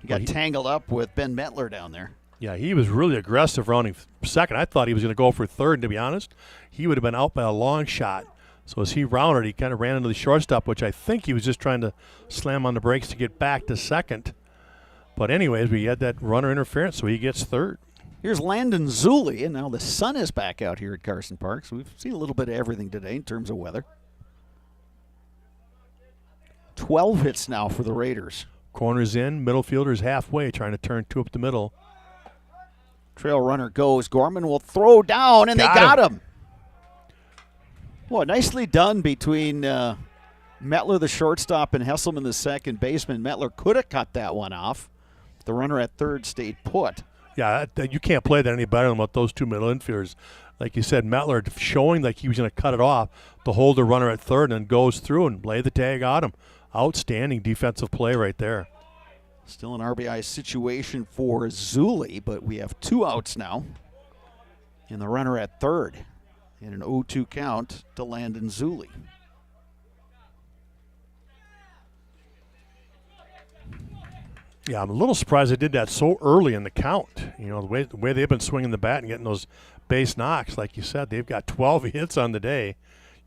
He got tangled up with Ben Metler down there. Yeah, he was really aggressive rounding second. I thought he was going to go for third, to be honest. He would have been out by a long shot. So as he rounded, he kind of ran into the shortstop, which I think he was just trying to slam on the brakes to get back to second. But anyways, we had that runner interference, so he gets third. Here's Landon Zulli, and now the sun is back out here at Carson Park, so we've seen a little bit of everything today in terms of weather. 12 hits now for the Raiders. Corners in, middle fielder's halfway, trying to turn 2 up the middle. Trail runner goes. Gorman will throw down, and they got him. Well, nicely done between Metler, the shortstop, and Hesselman, the second baseman. Metler could have cut that one off. The runner at third stayed put. Yeah, you can't play that any better than what those 2 middle infielders. Like you said, Metler showing like he was going to cut it off to hold the runner at third and then goes through and lay the tag on him. Outstanding defensive play right there. Still an RBI situation for Zulli, but we have 2 outs now. And the runner at third. In an 0-2 count to Landon Zulli. Yeah, I'm a little surprised they did that so early in the count. You know, the way they've been swinging the bat and getting those base knocks, like you said, they've got 12 hits on the day.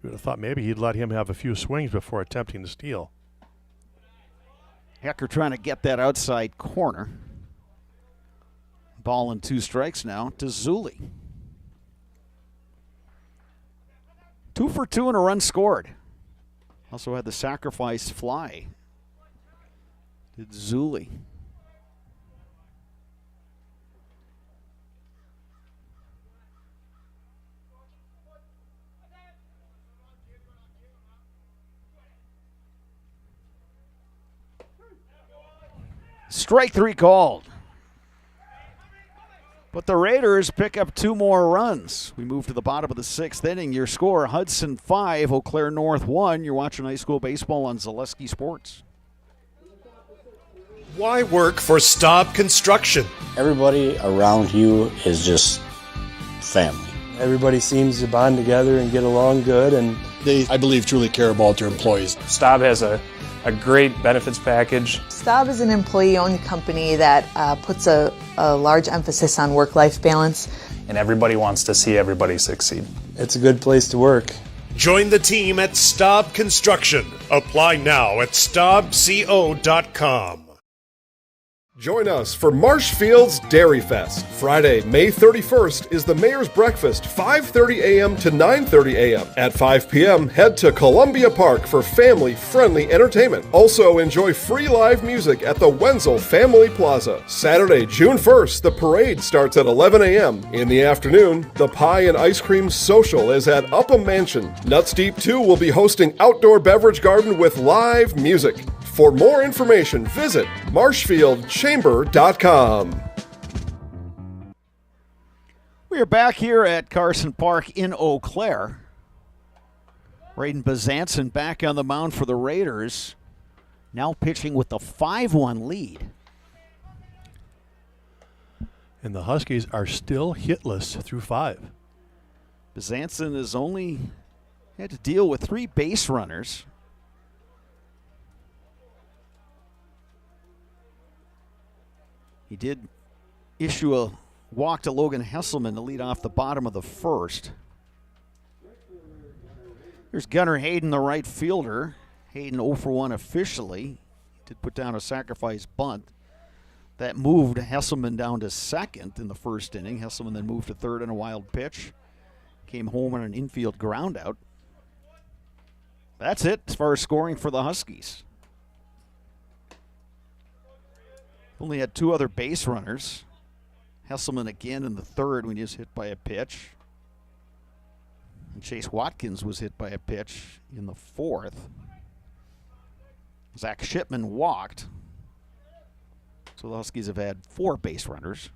You would have thought maybe he'd let him have a few swings before attempting to steal. Hecker trying to get that outside corner. Ball and 2 strikes now to Zulli. 2 for 2 and a run scored. Also had the sacrifice fly. Did Zulli. Strike 3 called. But the Raiders pick up 2 more runs. We move to the bottom of the 6th inning. Your score, Hudson 5, Eau Claire North 1. You're watching high school baseball on Zaleski Sports. Why work for Staub Construction? Everybody around you is just family. Everybody seems to bond together and get along good, and They, I believe, truly care about their employees. Staub has a great benefits package. Staub is an employee-owned company that puts a large emphasis on work-life balance. And everybody wants to see everybody succeed. it's a good place to work. Join the team at Staub Construction. Apply now at staubco.com. Join us for Marshfield's Dairy Fest. Friday, May 31st is the Mayor's Breakfast, 5:30 a.m. to 9:30 a.m. At 5 p.m., head to Columbia Park for family-friendly entertainment. Also, enjoy free live music at the Wenzel Family Plaza. Saturday, June 1st, the parade starts at 11 a.m. In the afternoon, the Pie and Ice Cream Social is at Upham Mansion. Nuts Deep 2 will be hosting outdoor beverage garden with live music. For more information, visit marshfieldchamber.com. We are back here at Carson Park in Eau Claire. Braden Bezanson back on the mound for the Raiders. Now pitching with the 5-1 lead. And the Huskies are still hitless through 5. Bezanson has only had to deal with 3 base runners. He did issue a walk to Logan Hesselman to lead off the bottom of the first. Here's Gunnar Hayden, the right fielder. Hayden 0 for 1 officially. He did put down a sacrifice bunt. That moved Hesselman down to second in the first inning. Hesselman then moved to third on a wild pitch. Came home on an infield groundout. That's it as far as scoring for the Huskies. Only had 2 other base runners. Hesselman again in the third when he was hit by a pitch. And Chase Watkins was hit by a pitch in the fourth. Zach Shipman walked. So the Huskies have had 4 base runners.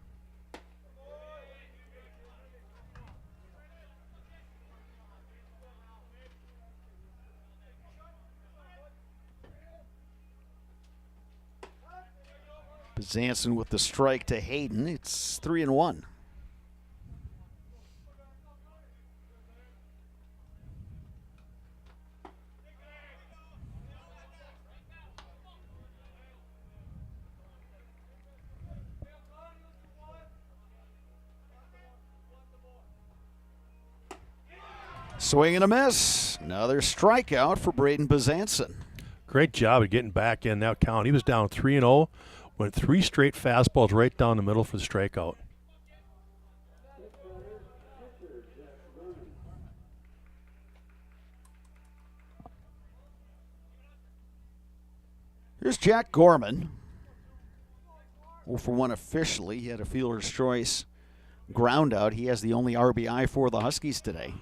Bezanson with the strike to Hayden. It's 3-1. Swing and a miss. Another strikeout for Braden Bezanson. Great job of getting back in that count. He was down 3-0, went 3 straight fastballs right down the middle for the strikeout. Here's Jack Gorman. 0 for 1 officially. He had a fielder's choice ground out. He has the only RBI for the Huskies today.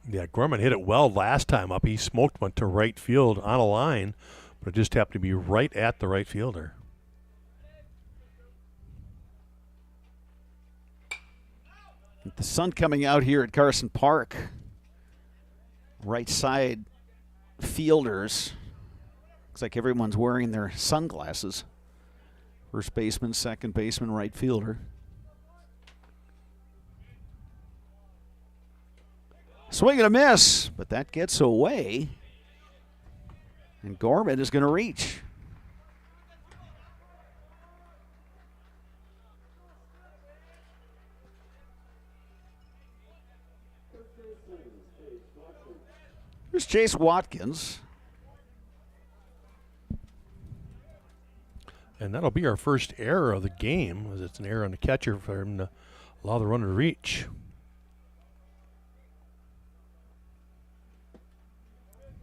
Yeah, Gorman hit it well last time up. He smoked one to right field on a line, but it just happened to be right at the right fielder. The sun coming out here at Carson Park. Right side fielders. Looks like everyone's wearing their sunglasses. First baseman, second baseman, right fielder. Swing and a miss, but that gets away. And Gorman is going to reach. Here's Chase Watkins. And that'll be our first error of the game, as it's an error on the catcher for him to allow the runner to reach.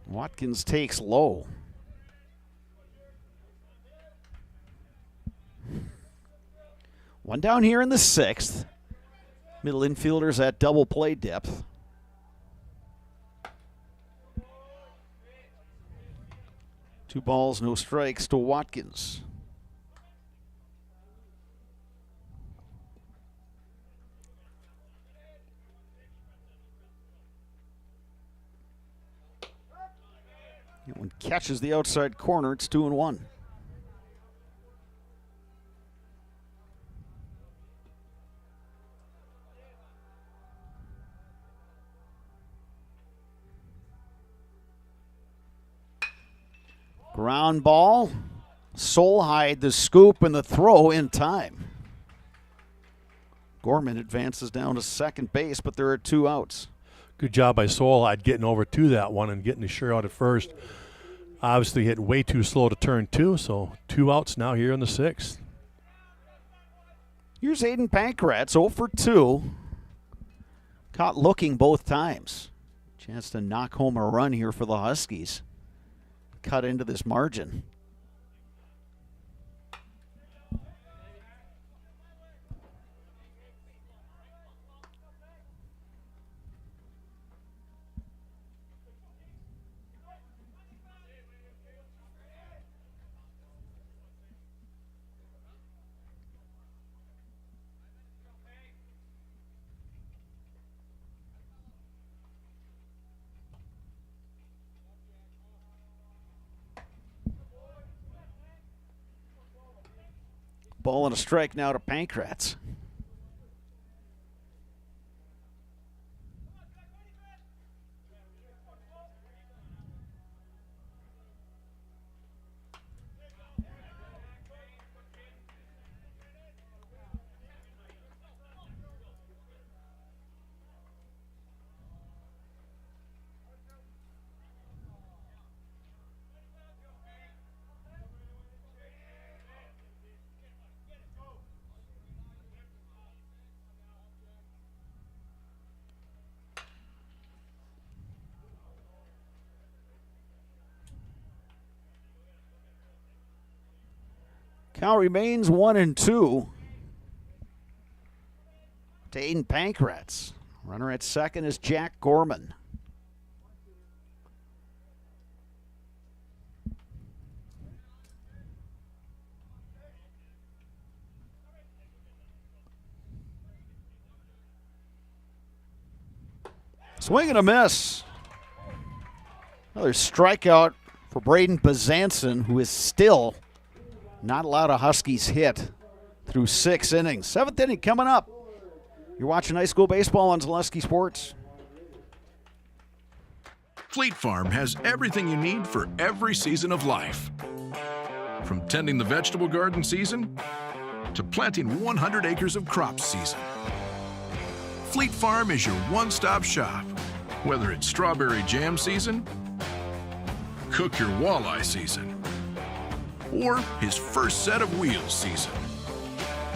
Watkins takes low. One down here in the 6th. Middle infielders at double play depth. Two balls, no strikes to Watkins. That one catches the outside corner. It's 2-1. Ground ball. Solheim the scoop and the throw in time. Gorman advances down to second base, but there are 2 outs. Good job by Solheim getting over to that one and getting the sure out at first. Obviously hit way too slow to turn 2, so 2 outs now here in the 6th. Here's Aiden Pankratz, 0 for 2. Caught looking both times. Chance to knock home a run here for the Huskies. Cut into this margin. Ball and a strike now to Pankratz. Count remains 1-2 to Aiden Pankratz. Runner at second is Jack Gorman. Swing and a miss. Another strikeout for Braden Bazanson, who is still not allowed a Huskies hit through 6 innings. 7th inning coming up. You're watching high school baseball on Zaleski Sports. Fleet Farm has everything you need for every season of life. From tending the vegetable garden season to planting 100 acres of crops season. Fleet Farm is your one-stop shop. Whether it's strawberry jam season, cook your walleye season, or his first set of wheels season.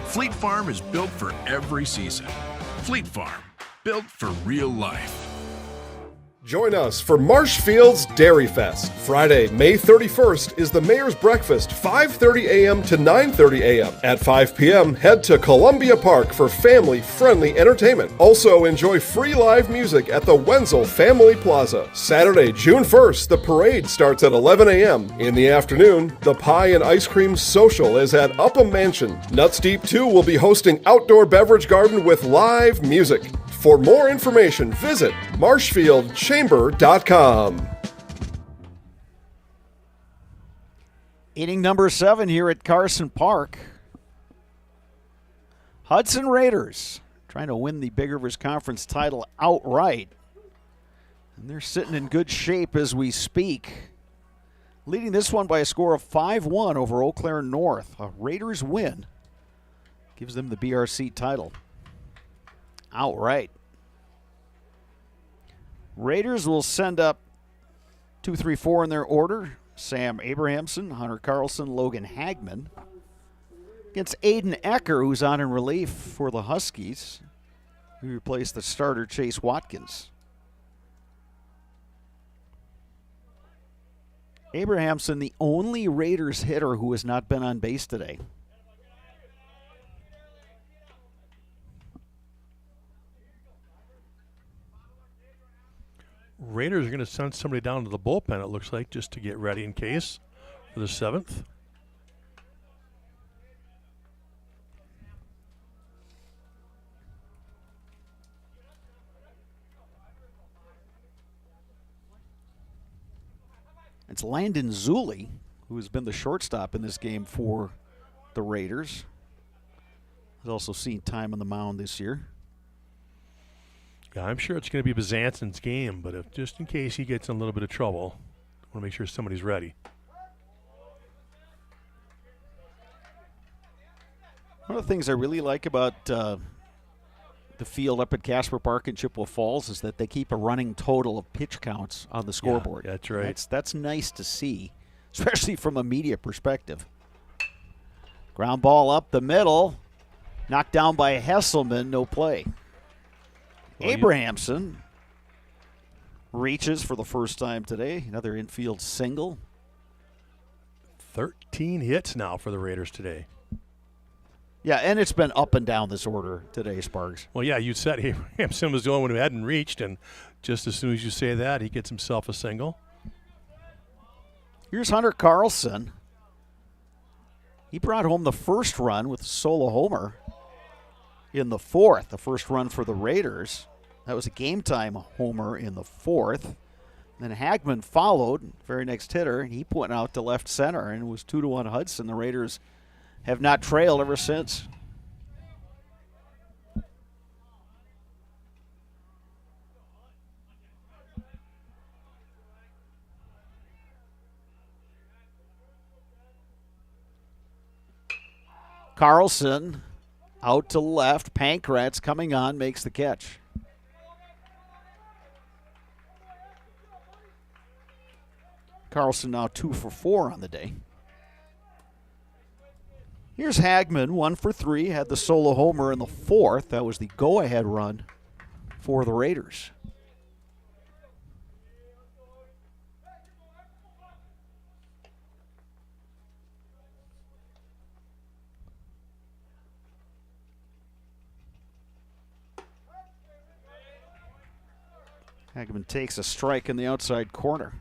Fleet Farm is built for every season. Fleet Farm, built for real life. Join us for Marshfield's Dairy Fest. Friday, May 31st is the Mayor's Breakfast, 5:30 a.m. to 9:30 a.m. At 5 p.m., head to Columbia Park for family-friendly entertainment. Also, enjoy free live music at the Wenzel Family Plaza. Saturday, June 1st, the parade starts at 11 a.m. In the afternoon, the Pie and Ice Cream Social is at Upham Mansion. Nuts Deep 2 will be hosting outdoor beverage garden with live music. For more information, visit marshfieldchamber.com. Inning number 7 here at Carson Park. Hudson Raiders trying to win the Big Rivers Conference title outright. And they're sitting in good shape as we speak. Leading this one by a score of 5-1 over Eau Claire North. A Raiders win gives them the BRC title outright. Raiders will send up 2, 3, 4 in their order. Sam Abrahamson, Hunter Carlson, Logan Hagman. Against Aiden Ecker, who's on in relief for the Huskies. He replaced the starter Chase Watkins. Abrahamson, the only Raiders hitter who has not been on base today. Raiders are going to send somebody down to the bullpen, it looks like, just to get ready in case for the 7th. It's Landon Zulli, who has been the shortstop in this game for the Raiders. Has also seen time on the mound this year. Yeah, I'm sure it's going to be Bazanson's game, but if just in case he gets in a little bit of trouble, I want to make sure somebody's ready. One of the things I really like about the field up at Casper Park in Chippewa Falls is that they keep a running total of pitch counts on the scoreboard. Yeah, that's right. That's nice to see, especially from a media perspective. Ground ball up the middle, knocked down by Hesselman, no play. Well, Abrahamson reaches for the first time today. Another infield single. 13 hits now for the Raiders today. Yeah, and it's been up and down this order today, Sparks. Well, yeah, you said Abrahamson was the only one who hadn't reached, and just as soon as you say that, he gets himself a single. Here's Hunter Carlson. He brought home the first run with a solo homer in the 4th, the first run for the Raiders. That was a game-time homer in the 4th. Then Hagman followed, very next hitter, and he went out to left center, and it was 2-1 Hudson. The Raiders have not trailed ever since. Carlson out to left. Pankratz coming on, makes the catch. Carlson now 2 for 4 on the day. Here's Hagman, 1 for 3, had the solo homer in the 4th. That was the go-ahead run for the Raiders. Hagman takes a strike in the outside corner.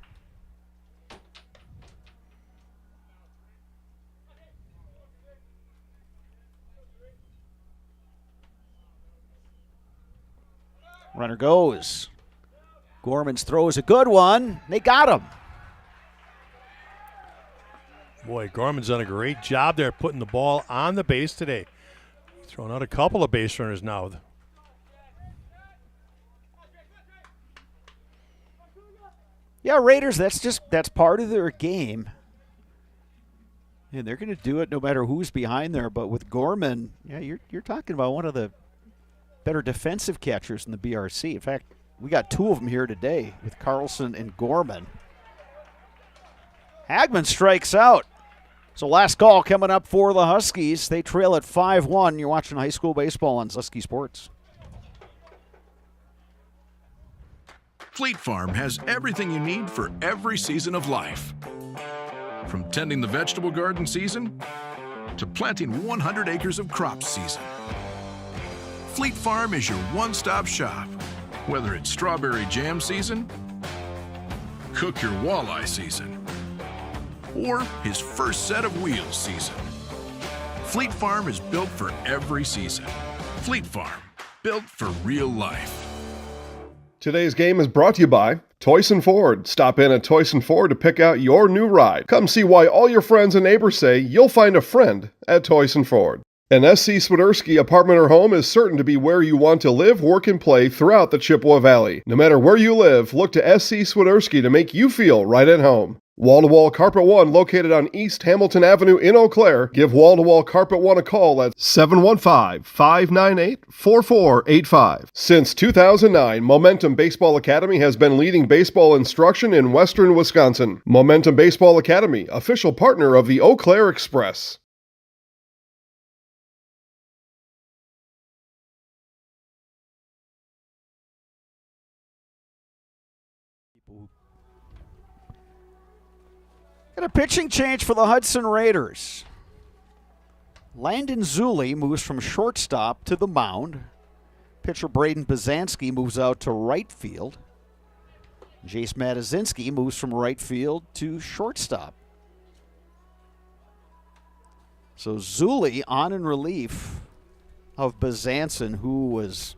Runner goes. Gorman's throw is a good one. They got him. Boy, Gorman's done a great job there putting the ball on the base today. Throwing out a couple of base runners now. Yeah, Raiders, that's part of their game. And they're going to do it no matter who's behind there. But with Gorman, yeah, you're talking about one of the better defensive catchers in the BRC. In fact, we got two of them here today with Carlson and Gorman. Hagman strikes out. So last call coming up for the Huskies. They trail at 5-1. You're watching high school baseball on Husky Sports. Fleet Farm has everything you need for every season of life. From tending the vegetable garden season to planting 100 acres of crops season. Fleet Farm is your one-stop shop. Whether it's strawberry jam season, cook your walleye season, or his first set of wheels season. Fleet Farm is built for every season. Fleet Farm, built for real life. Today's game is brought to you by Toyson Ford. Stop in at Toyson Ford to pick out your new ride. Come see why all your friends and neighbors say you'll find a friend at Toyson Ford. An SC Swiderski apartment or home is certain to be where you want to live, work, and play throughout the Chippewa Valley. No matter where you live, look to SC Swiderski to make you feel right at home. Wall-to-Wall Carpet One, located on East Hamilton Avenue in Eau Claire. Give Wall-to-Wall Carpet One a call at 715-598-4485. Since 2009, Momentum Baseball Academy has been leading baseball instruction in western Wisconsin. Momentum Baseball Academy, official partner of the Eau Claire Express. Got a pitching change for the Hudson Raiders. Landon Zulli moves from shortstop to the mound. Pitcher Braden Bazanski moves out to right field. Jace Matazinski moves from right field to shortstop. So Zulli on in relief of Bazanson, who was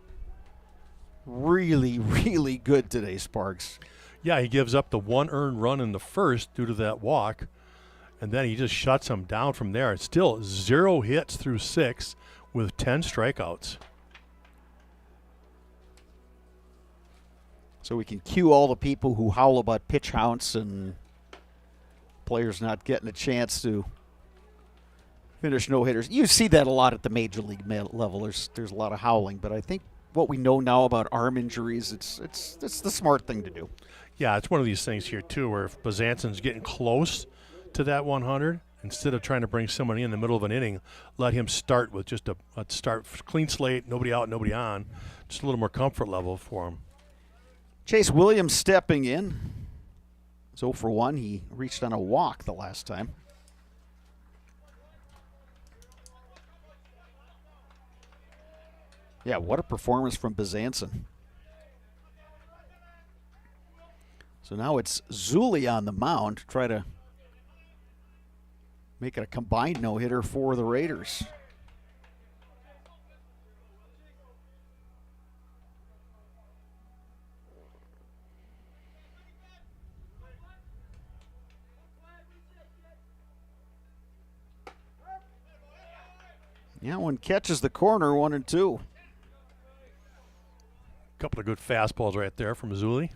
really, really good today, Sparks. Yeah, he gives up the one earned run in the first due to that walk, and then he just shuts him down from there. It's still 0 hits through 6 with 10 strikeouts. So we can cue all the people who howl about pitch counts and players not getting a chance to finish no-hitters. You see that a lot at the major league level. There's a lot of howling, but I think what we know now about arm injuries, it's the smart thing to do. Yeah, it's one of these things here, too, where if Bazanson's getting close to that 100, instead of trying to bring somebody in the middle of an inning, let him start with just a start clean slate, nobody out, nobody on, just a little more comfort level for him. Chase Williams stepping in. 0 for 1. He reached on a walk the last time. Yeah, what a performance from Bazanson. So now it's Zulli on the mound to try to make it a combined no-hitter for the Raiders. Yeah, one catches the corner, 1-2. Couple of good fastballs right there from Zulli.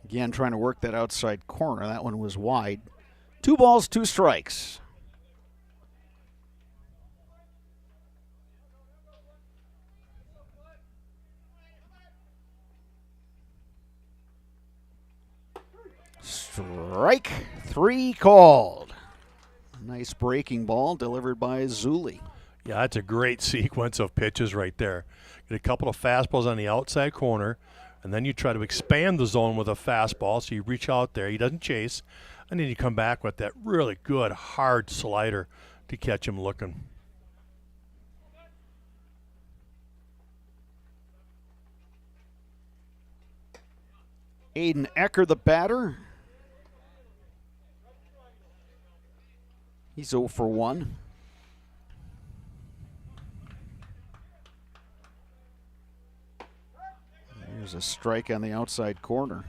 Again, trying to work that outside corner. That one was wide. 2 balls, 2 strikes. Strike 3 called. Nice breaking ball delivered by Zulli. Yeah, that's a great sequence of pitches right there. Get a couple of fastballs on the outside corner, and then you try to expand the zone with a fastball, so you reach out there. He doesn't chase. And then you come back with that really good, hard slider to catch him looking. Aiden Ecker, the batter. He's 0 for 1. There's a strike on the outside corner.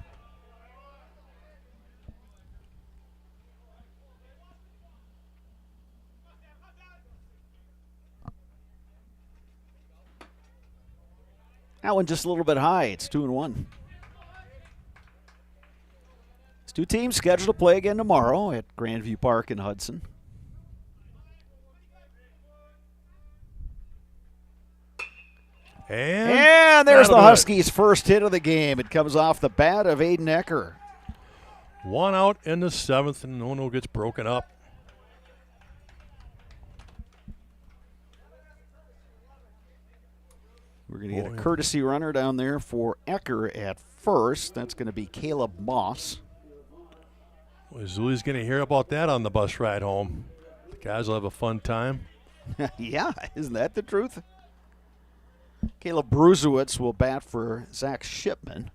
That one just a little bit high. It's 2-1. These two teams scheduled to play again tomorrow at Grandview Park in Hudson. And there's the Huskies' first hit of the game. It comes off the bat of Aiden Ecker. 1 out in the 7th, and no gets broken up. We're going to get a courtesy runner down there for Ecker at first. That's going to be Caleb Moss. Well, Zuli's going to hear about that on the bus ride home. The guys will have a fun time. Yeah, isn't that the truth? Caleb Bruzewitz will bat for Zach Shipman.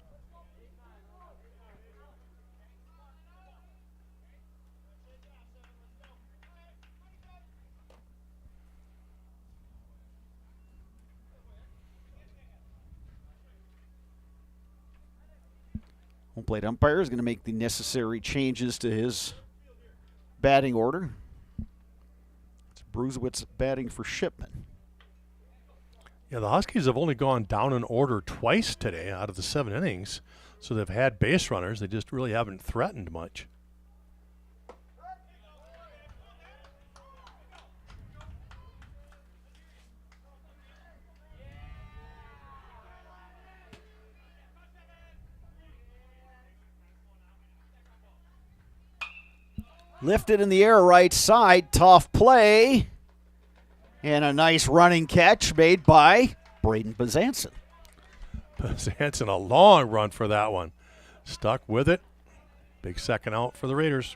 Home plate umpire is going to make the necessary changes to his batting order. It's Bruzewitz batting for Shipman. Yeah, the Huskies have only gone down in order twice today out of the 7 innings, so they've had base runners. They just really haven't threatened much. Lifted in the air right side, tough play. And a nice running catch made by Braden Bazanson. Bazanson, a long run for that one. Stuck with it. Big second out for the Raiders.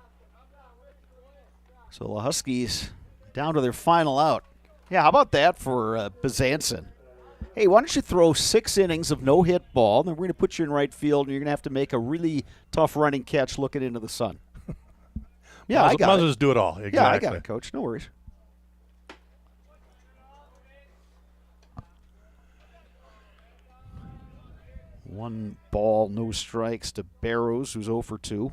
So the Huskies down to their final out. Yeah, how about that for Bazanson? Hey, why don't you throw 6 innings of no-hit ball, then we're going to put you in right field, and you're going to have to make a really tough running catch looking into the sun. Yeah, I got it. Might as well do it all. Exactly. Yeah, I got it, Coach. No worries. One ball, no strikes to Barrows, who's 0 for 2.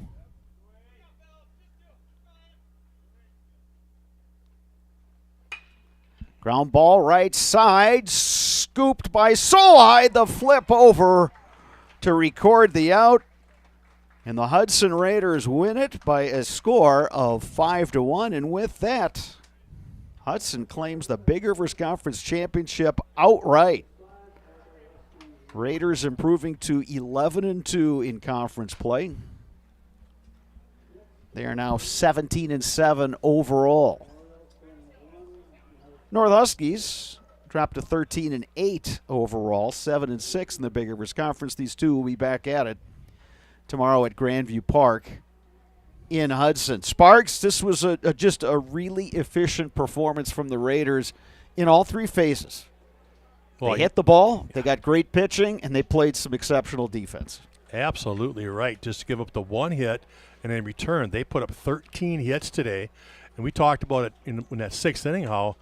Ground ball right side, scooped by Solheim. The flip over to record the out. And the Hudson Raiders win it by a score of 5-1. And with that, Hudson claims the Big Rivers Conference Championship outright. Raiders improving to 11-2 in conference play. They are now 17-7 overall. North Huskies dropped to 13-8 overall, 7-6 in the Big Rivers Conference. These two will be back at it tomorrow at Grandview Park in Hudson. Sparks, this was just a really efficient performance from the Raiders in all 3 phases. They hit the ball, they got great pitching, and they played some exceptional defense. Absolutely right. Just to give up the 1 hit, and in return, they put up 13 hits today. And we talked about it in that 6th inning, how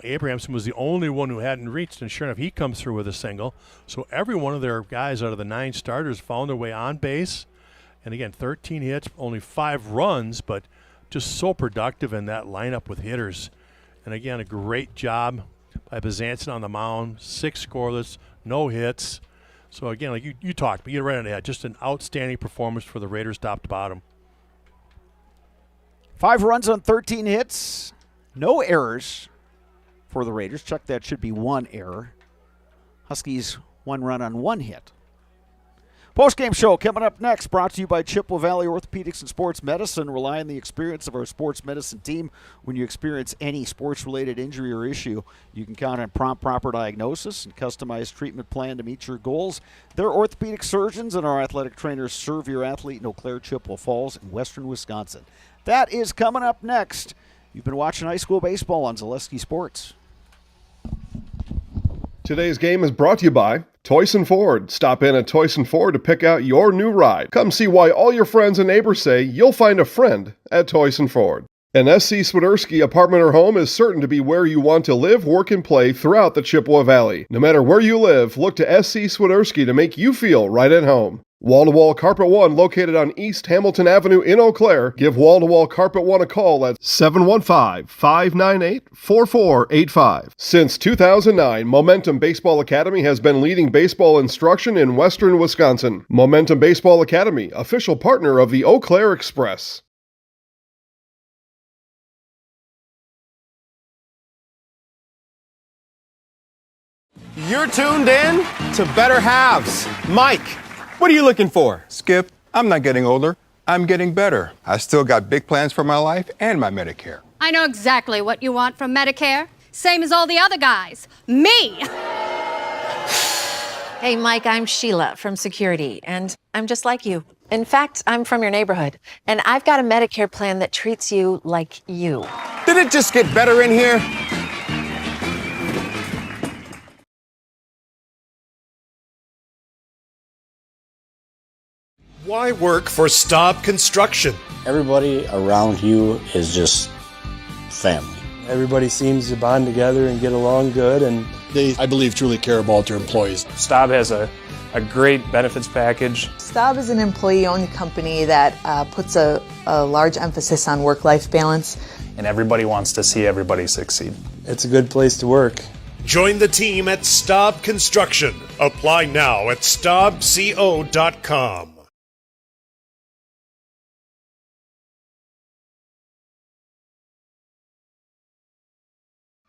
Abrahamson was the only one who hadn't reached, and sure enough, he comes through with a single. So every one of their guys out of the 9 starters found their way on base. And again, 13 hits, only 5 runs, but just so productive in that lineup with hitters. And again, a great job by Bazanson on the mound, 6 scoreless, no hits. So again, like you talked, but you're right on the head. Just an outstanding performance for the Raiders top to bottom. 5 runs on 13 hits, no errors for the Raiders. Chuck, that should be 1 error. Huskies 1 run on 1 hit. Postgame show coming up next, brought to you by Chippewa Valley Orthopedics and Sports Medicine. Rely on the experience of our sports medicine team. When you experience any sports-related injury or issue, you can count on prompt, proper diagnosis and customized treatment plan to meet your goals. Their orthopedic surgeons and our athletic trainers serve your athlete in Eau Claire, Chippewa Falls, and western Wisconsin. That is coming up next. You've been watching high school baseball on Zaleski Sports. Today's game is brought to you by Toyson Ford. Stop in at Toyson Ford to pick out your new ride. Come see why all your friends and neighbors say you'll find a friend at Toyson Ford. An SC Swiderski apartment or home is certain to be where you want to live, work, and play throughout the Chippewa Valley. No matter where you live, look to SC Swiderski to make you feel right at home. Wall-to-Wall Carpet One, located on East Hamilton Avenue in Eau Claire. Give Wall-to-Wall Carpet One a call at 715-598-4485. Since 2009, Momentum Baseball Academy has been leading baseball instruction in western Wisconsin. Momentum Baseball Academy, official partner of the Eau Claire Express. You're tuned in to Better Halves. Mike, what are you looking for? Skip, I'm not getting older. I'm getting better. I still got big plans for my life and my Medicare. I know exactly what you want from Medicare. Same as all the other guys. Me! Hey, Mike, I'm Sheila from Security, and I'm just like you. In fact, I'm from your neighborhood, and I've got a Medicare plan that treats you like you. Did it just get better in here? Why work for Staub Construction? Everybody around you is just family. Everybody seems to bond together and get along good, and They, I believe, truly care about their employees. Staub has a great benefits package. Staub is an employee-owned company that puts a large emphasis on work-life balance. And everybody wants to see everybody succeed. it's a good place to work. Join the team at Staub Construction. Apply now at staubco.com.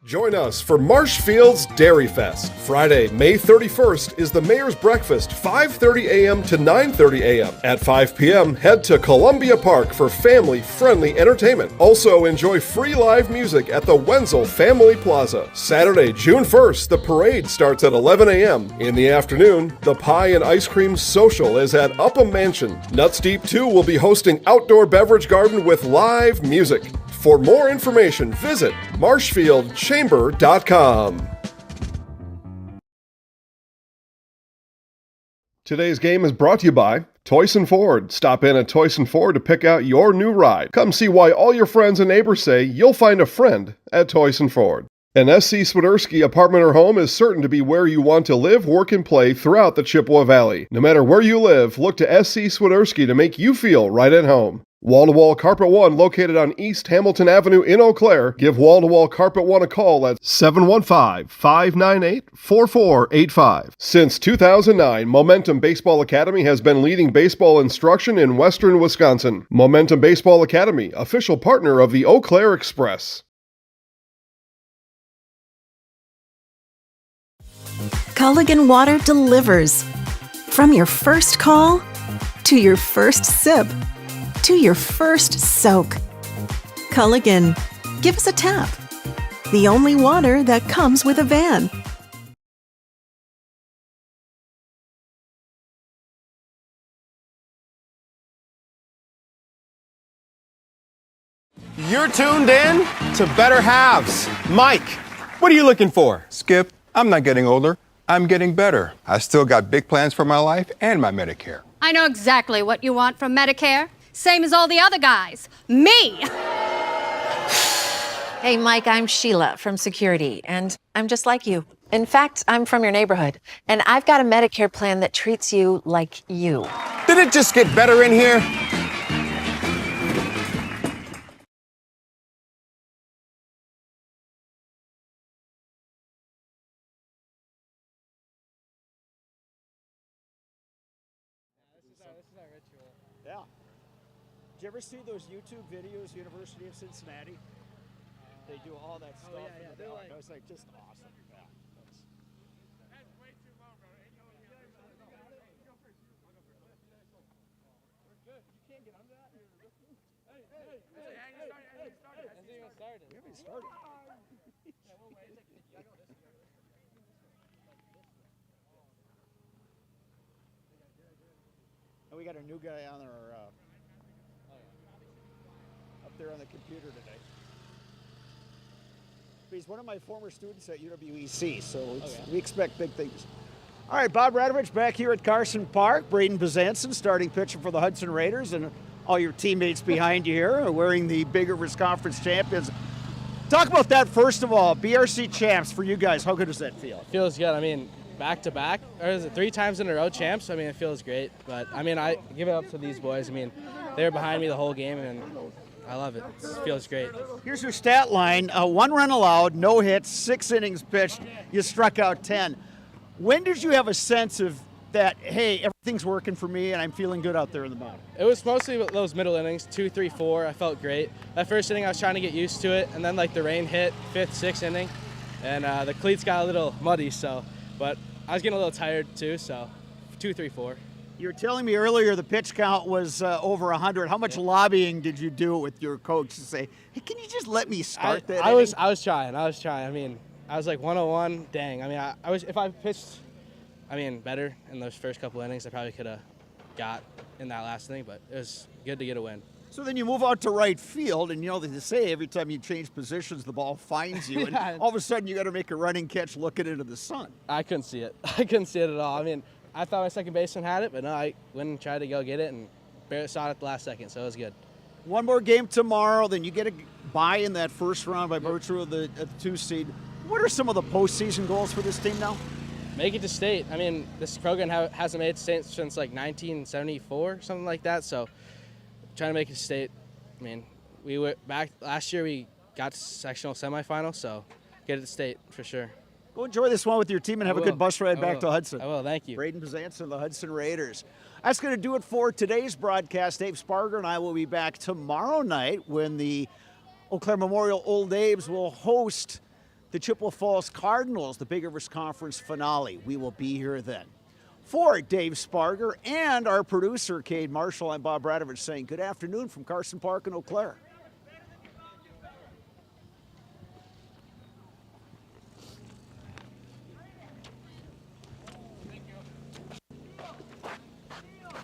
Join us for Marshfield's Dairy Fest. Friday, May 31st is the Mayor's Breakfast, 5:30 a.m. to 9:30 a.m. At 5 p.m., head to Columbia Park for family-friendly entertainment. Also, enjoy free live music at the Wenzel Family Plaza. Saturday, June 1st, the parade starts at 11 a.m. In the afternoon, the Pie and Ice Cream Social is at Upham Mansion. Nuts Deep 2 will be hosting outdoor beverage garden with live music. For more information, visit marshfieldchamber.com. Today's game is brought to you by Toyson Ford. Stop in at Toyson Ford to pick out your new ride. Come see why all your friends and neighbors say you'll find a friend at Toyson Ford. An SC Swiderski apartment or home is certain to be where you want to live, work, and play throughout the Chippewa Valley. No matter where you live, look to SC Swiderski to make you feel right at home. Wall-to-Wall Carpet One, located on East Hamilton Avenue in Eau Claire. Give Wall-to-Wall Carpet One a call at 715-598-4485. Since 2009, Momentum Baseball Academy has been leading baseball instruction in western Wisconsin. Momentum Baseball Academy, official partner of the Eau Claire Express. Culligan Water delivers. From your first call to your first sip to your first soak. Culligan, give us a tap. The only water that comes with a van. You're tuned in to Better Halves. Mike, what are you looking for? Skip, I'm not getting older. I'm getting better. I still got big plans for my life and my Medicare. I know exactly what you want from Medicare. Same as all the other guys. Me! Hey, Mike, I'm Sheila from Security, and I'm just like you. In fact, I'm from your neighborhood, and I've got a Medicare plan that treats you like you. Did it just get better in here? Yeah. Did you ever see those YouTube videos, University of Cincinnati? They do all that stuff. Oh, yeah, yeah. It was like just awesome. Yeah. That's way too long, bro. And we got a new guy on our up there on the computer today. He's one of my former students at UWEC, so we expect big things. All right, Bob Radovich back here at Carson Park. Braden Bezanson starting pitcher for the Hudson Raiders, and all your teammates behind you here are wearing the Big Rivers Conference champions. Talk about that first of all. BRC champs for you guys. How good does that feel? It feels good. I mean, back to back, or is it 3 times in a row champs? I mean, it feels great. But I mean, I give it up to these boys. I mean, they were behind me the whole game, and I love it. It feels great. Here's your stat line. 1 run allowed, no hits, 6 innings pitched. You struck out 10. When did you have a sense of that, hey, everything's working for me and I'm feeling good out there in the mound? It was mostly those middle innings, 2, 3, 4. I felt great. That first inning, I was trying to get used to it, and then like the rain hit, 5th, 6th inning, and the cleats got a little muddy. But I was getting a little tired too. So 2, 3, 4. You were telling me earlier the pitch count was over 100. How much lobbying did you do with your coach to say, hey, can you just let me start that? I was trying. I mean, I was like 101. Dang. I mean, I was if I pitched, better in those first couple innings, I probably could have got in that last inning. But it was good to get a win. So then you move out to right field, and you know they say every time you change positions, the ball finds you, and all of a sudden you got to make a running catch looking into the sun. I couldn't see it. I couldn't see it at all. I mean, I thought my second baseman had it, but no, I went and tried to go get it and barely saw it at the last second, so it was good. One more game tomorrow, then you get a bye in that first round by virtue of the 2 seed. What are some of the postseason goals for this team now? Make it to state. I mean, this program hasn't made it to state since like 1974, something like that, so trying to make it to state. I mean, we went back last year, we got to sectional semifinal, so get it to state for sure. Go enjoy this one with your team and have a good bus ride back to Hudson. I will, thank you. Braden Bezanson, the Hudson Raiders. That's going to do it for today's broadcast. Dave Sparger and I will be back tomorrow night when the Eau Claire Memorial Old Abe's will host the Chippewa Falls Cardinals, the Big Rivers Conference finale. We will be here then. For Dave Sparger and our producer, Cade Marshall, I'm Bob Radovich saying good afternoon from Carson Park in Eau Claire.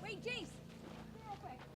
Wait, Jace.